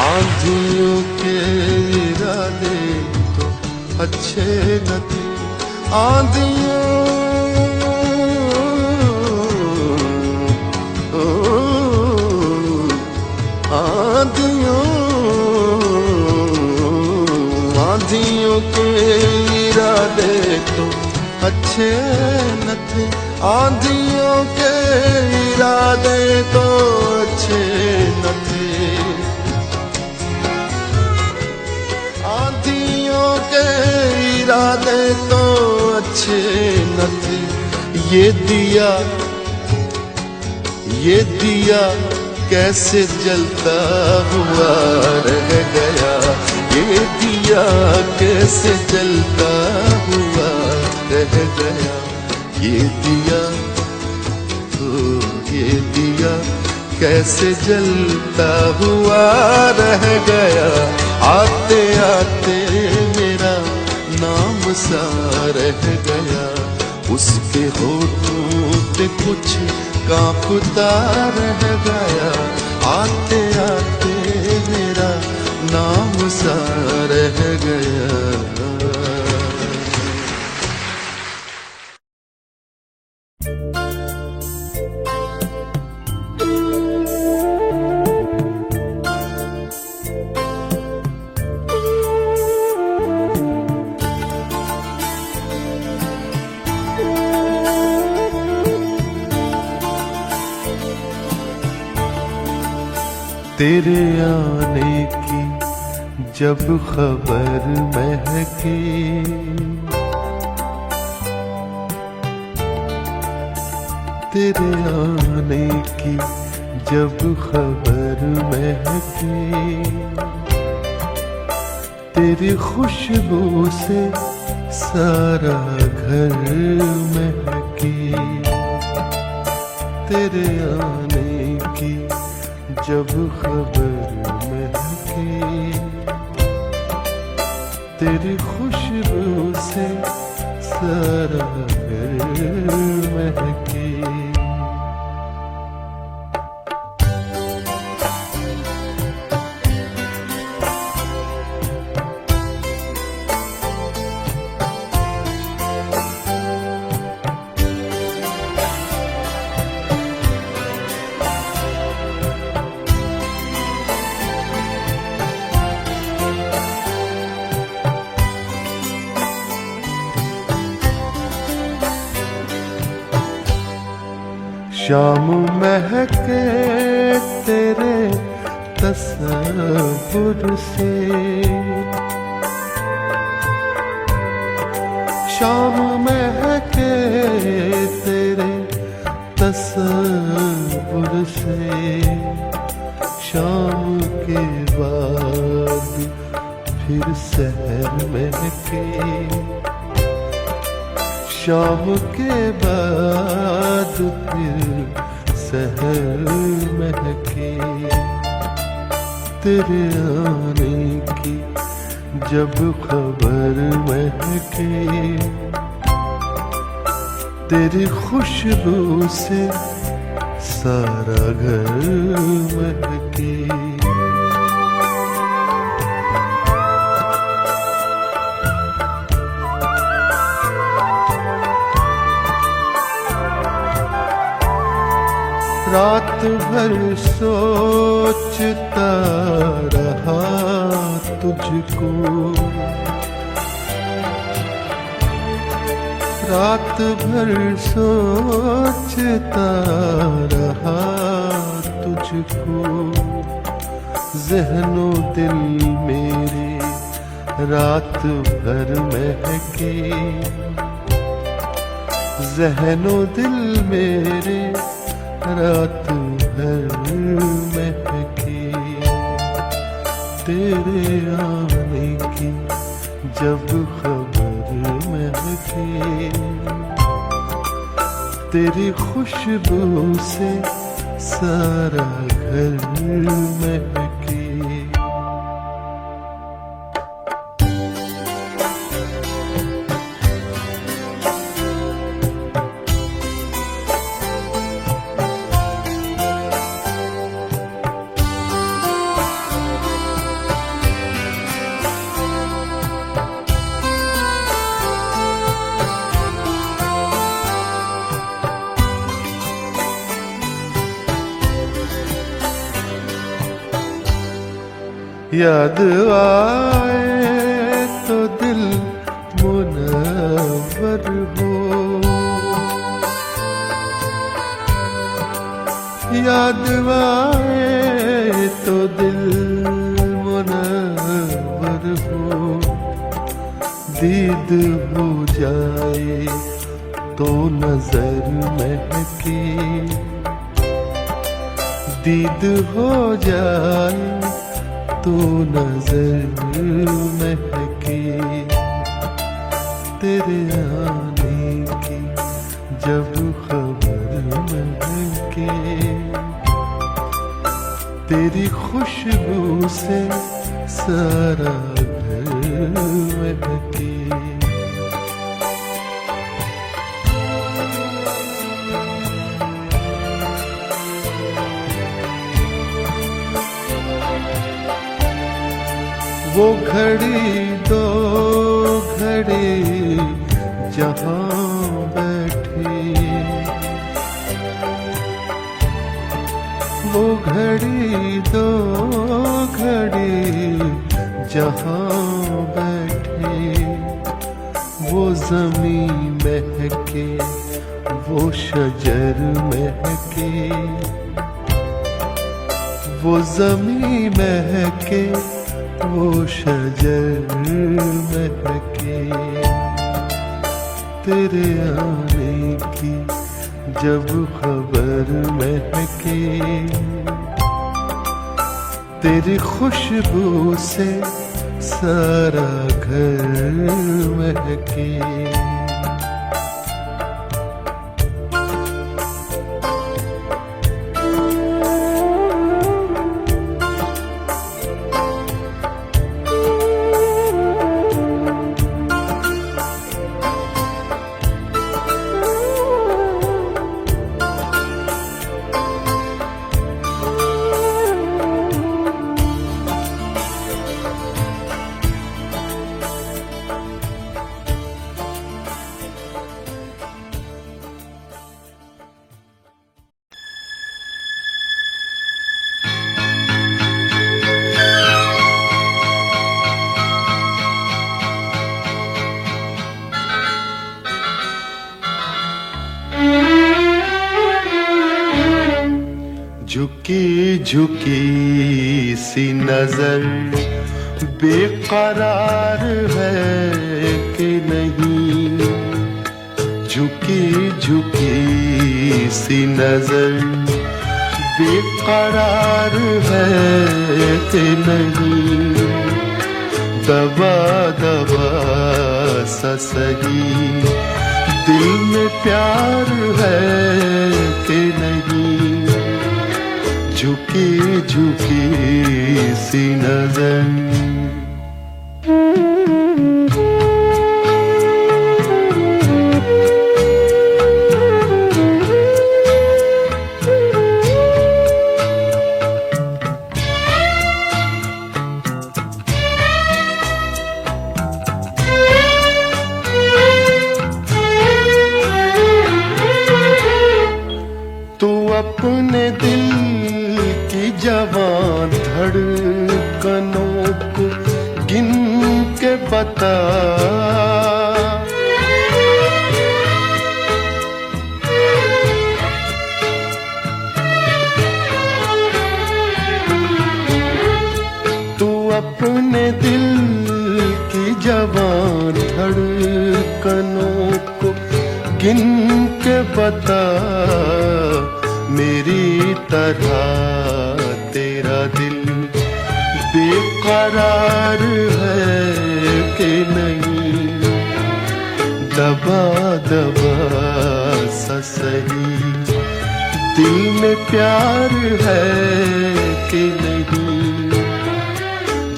आंधियों के इरादे तो अच्छे न थे, आंधियों के इरादे तो अच्छे न थे, आंधियों के इरादे तो अच्छे न थे, आंधियों के इरादे तो अच्छे न थे। ये दिया कैसे जलता हुआ रह गया। ये दिया कैसे जलता हुआ रह गया। ये दिया, ओ ये दिया कैसे जलता हुआ रह गया। आते आते मेरा नाम सा रह गया। उसके होठों पे कुछ कांपता रह गया। आते आते मेरा नाम सा रह गया। तेरे आने की जब खबर महकी, तेरे आने की जब खबर महकी। तेरी खुशबू से सारा घर महकी। तेरे आने की जब खबर महकी। तेरी खुशबू से सारा घर महकी। शाम महके तेरे तस्वुर से। शाम महके तेरे तस्वुर से। शाम के बाद फिर सहर महके। शाम के बाद फिर सहर महके। तेरे आने की जब खबर महके। तेरी खुशबू से सारा घर महके। रात भर सोचता रहा तुझको। रात भर सोचता रहा तुझको। ज़हनो दिल मेरे रात भर महके। ज़हनो दिल मेरे रात भर महके। तेरे आने की जब खबर महके। तेरी खुशबू से सारा घर महके। याद आए तो दिल मुनव्वर हो। याद आए तो दिल मुनव्वर हो। दीद हो जाए तो नजर महके, दीद हो जाए तो नजर महके, तेरे आने की जब खबर महके, तेरी खुशबू से सारा घर महके। वो घड़ी दो घड़ी जहाँ बैठे, वो घड़ी दो घड़ी जहाँ बैठे, वो ज़मीं महके वो शजर महके, वो ज़मीं महके वो शजर महके, तेरे आने की जब खबर महके, तेरी खुशबू से सारा घर महके। झुकी झुकी सी नजर बेकरार है कि नहीं, झुकी झुकी सी नजर बेकरार है कि नहीं, दबा दबा सा सही दिल में प्यार है कि नहीं, झुकी झुकी सी नजर। तू अपने दिल की जवान धड़कनों को गिन के बता, तू अपने दिल की जवान धड़कनों को गिन के बता, मेरी तरह तेरा दिल बेकरार है कि नहीं, दबा दबा सा सही दिल में प्यार है कि नहीं,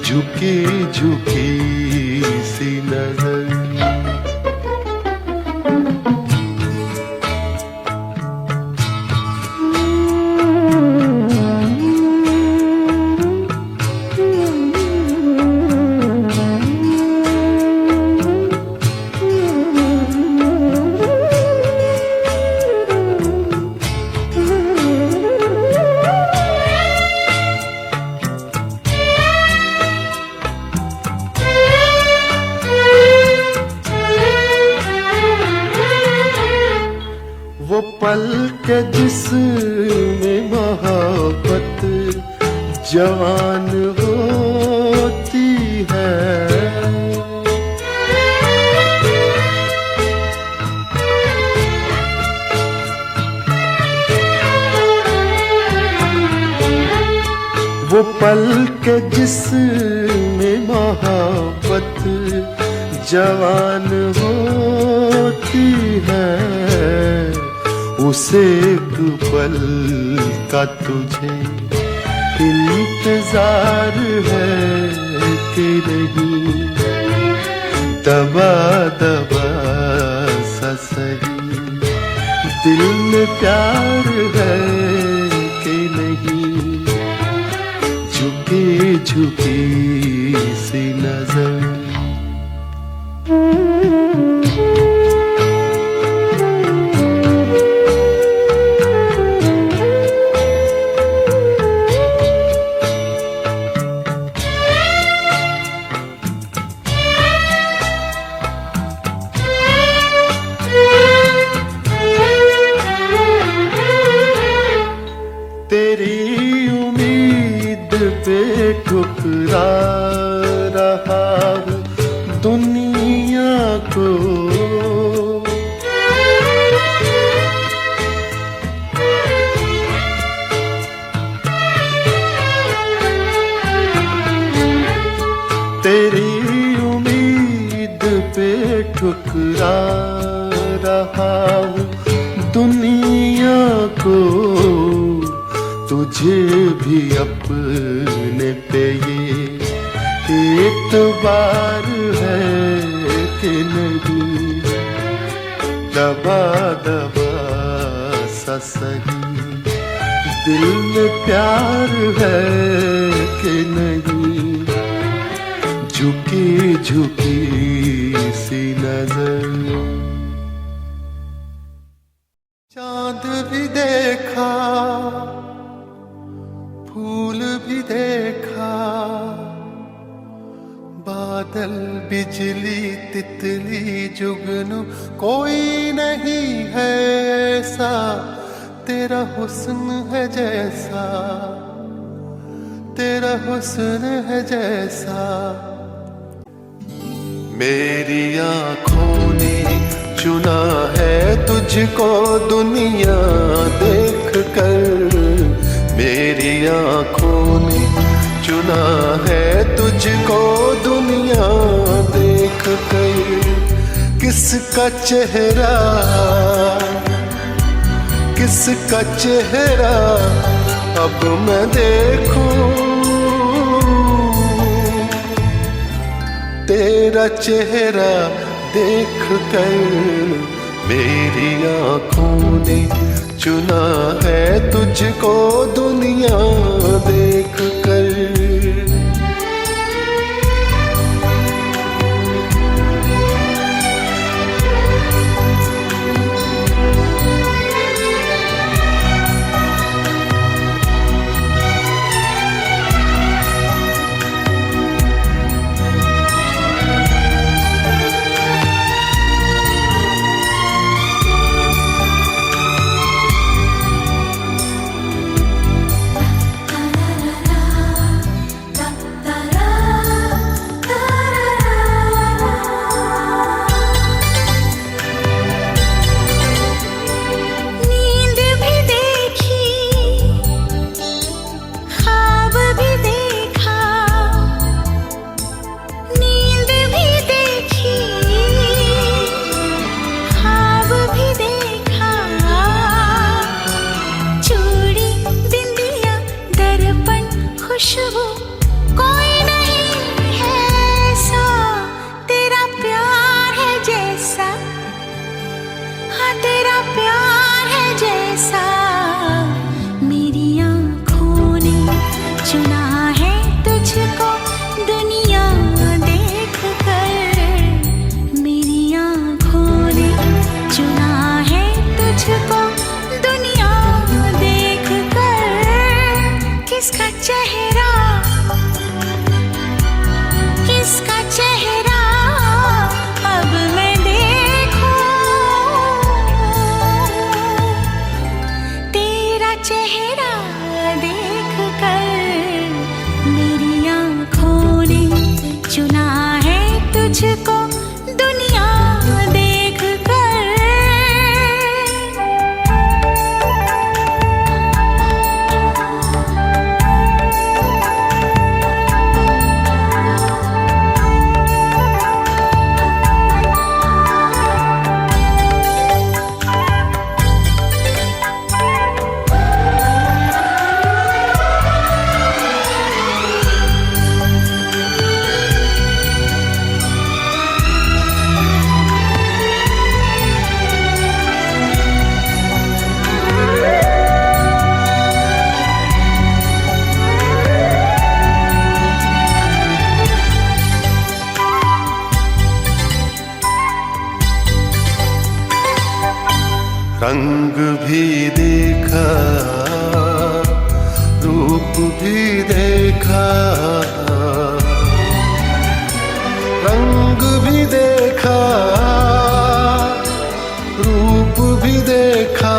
झुकी झुकी सी नजर। वो पल के जिसमें मोहब्बत जवान होती है, वो पल के जिसमें मोहब्बत जवान होती है, उसे एक पल का तुझे इंतजार है कि नहीं। दबा दबा सा सही दिल में प्यार है कि नहीं। झुकी झुकी सी नजर तेरी उम्मीद पे ठुकरा रहा हूँ दुनिया को। तेरी उम्मीद पे ठुकरा रहा हूँ दुनिया को। तुझे भी अपने पे ये एतबार है कि नहीं। दबा दबा सा सही दिल में प्यार है कि नहीं। झुकी झुकी सी नजर चांद भी देखा, फूल भी देखा, बादल बिजली तितली जुगनू कोई नहीं है ऐसा तेरा हुस्न है जैसा, तेरा हुस्न है जैसा। मेरी आँखों ने चुना है तुझको दुनिया देख कर। मेरी आँखों ने चुना है तुझको दुनिया देख कर। किसका चेहरा किसका चेहरा अब मैं देखूं। तेरा चेहरा देख कर मेरी आँखों ने चुना है तुझको दुनिया देख कर। खुशबू कोई नहीं है ऐसा तेरा प्यार है जैसा। हाँ तेरा प्यार है जैसा। मेरी आँखों ने चुना है तुझको दुनिया देख कर। मेरी आँखों ने चुना है तुझको दुनिया देख कर। किसका चेहरा किसका चेहरा अब मैं देखूं। तेरा चेहरा देख कर मेरी आँखों ने चुना है तुझको दुनिया देख कर। रूप भी देखा, रंग भी देखा, रूप भी देखा।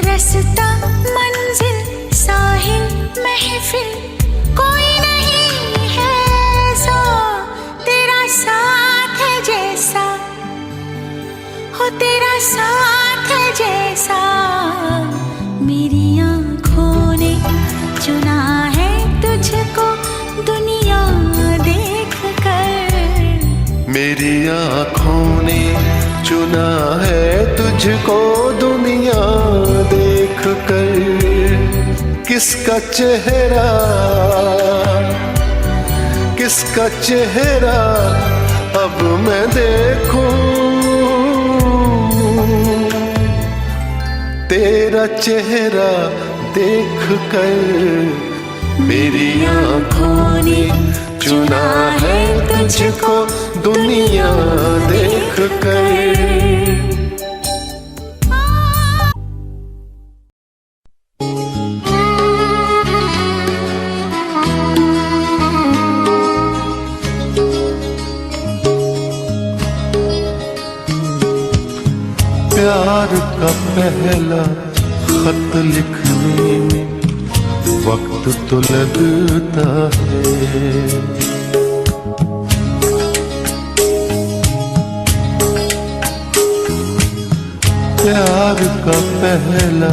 रास्ता मंजिल साहिल महफिल कोई नहीं है ऐसा, तेरा साथ है जैसा हो, तेरा साथ है जैसा। मेरी आँखों ने चुना है तुझको दुनिया देख कर। मेरी आँखों ने चुना है तुझको दुनिया देख कर। किसका चेहरा, किसका चेहरा अब मैं देखूं, तेरा चेहरा देख कर। मेरी आँखों ने चुना है तुझको दुनिया देख कर। प्यार का पहला खत लिखने में वक्त तो लगता है, प्यार का पहला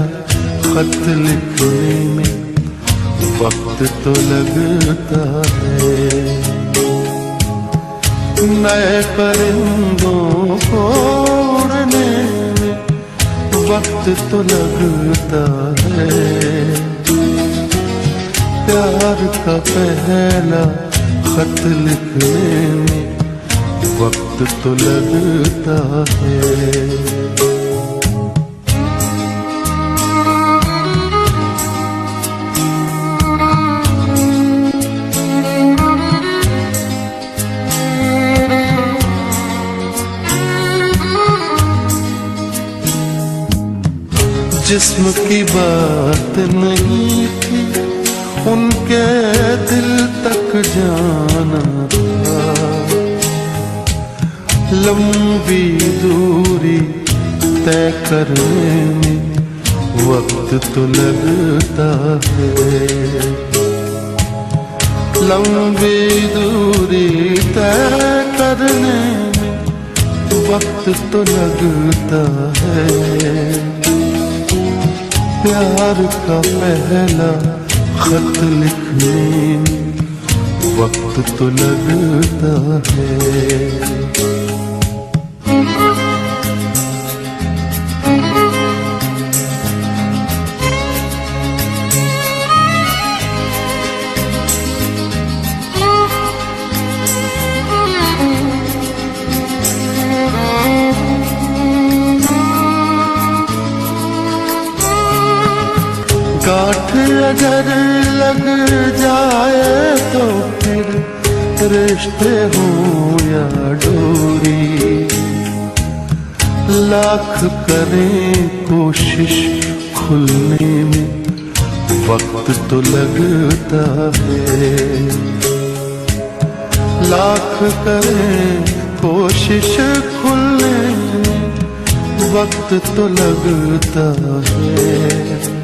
खत लिखने में वक्त तो लगता है। नए परिंदों को उड़ने में वक्त तो लगता है। प्यार का पहला खत लिखने में वक्त तो लगता है। जिस्म की बात नहीं थी, उनके दिल तक जाना था। लंबी दूरी तय करने में वक्त तो लगता है। लंबी दूरी तय करने में वक्त तो लगता है। प्यार का पहला खत लिखने में वक्त तो लगता है। गांठ अगर लग जाए तो फिर रिश्ते हो या डोरी, लाख करें कोशिश खुलने में वक्त तो लगता है। लाख करें कोशिश खुलने में वक्त तो लगता है।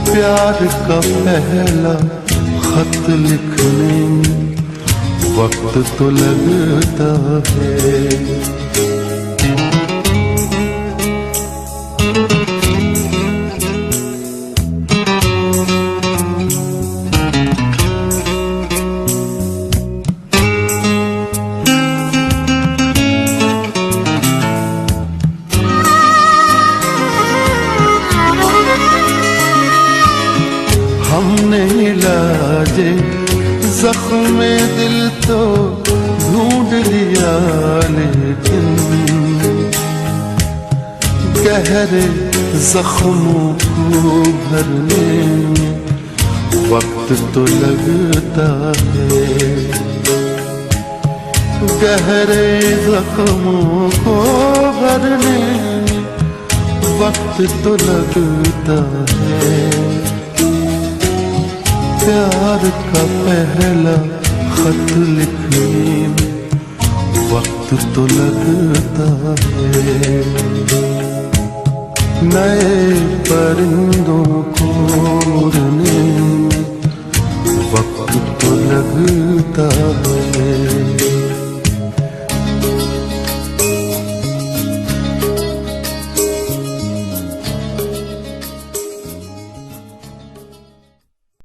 प्यार का पहला खत लिखने में वक्त तो लगता है। हमने इलाजे जख्म में दिल तो ढूंढ लिया, लेकिन गहरे जख्मों को भरने में वक्त तो लगता है। गहरे जख्मों को भरने में वक्त तो लगता है, प्यार का पहला खत लिखने में वक्त तो लगता है। नए परिंदे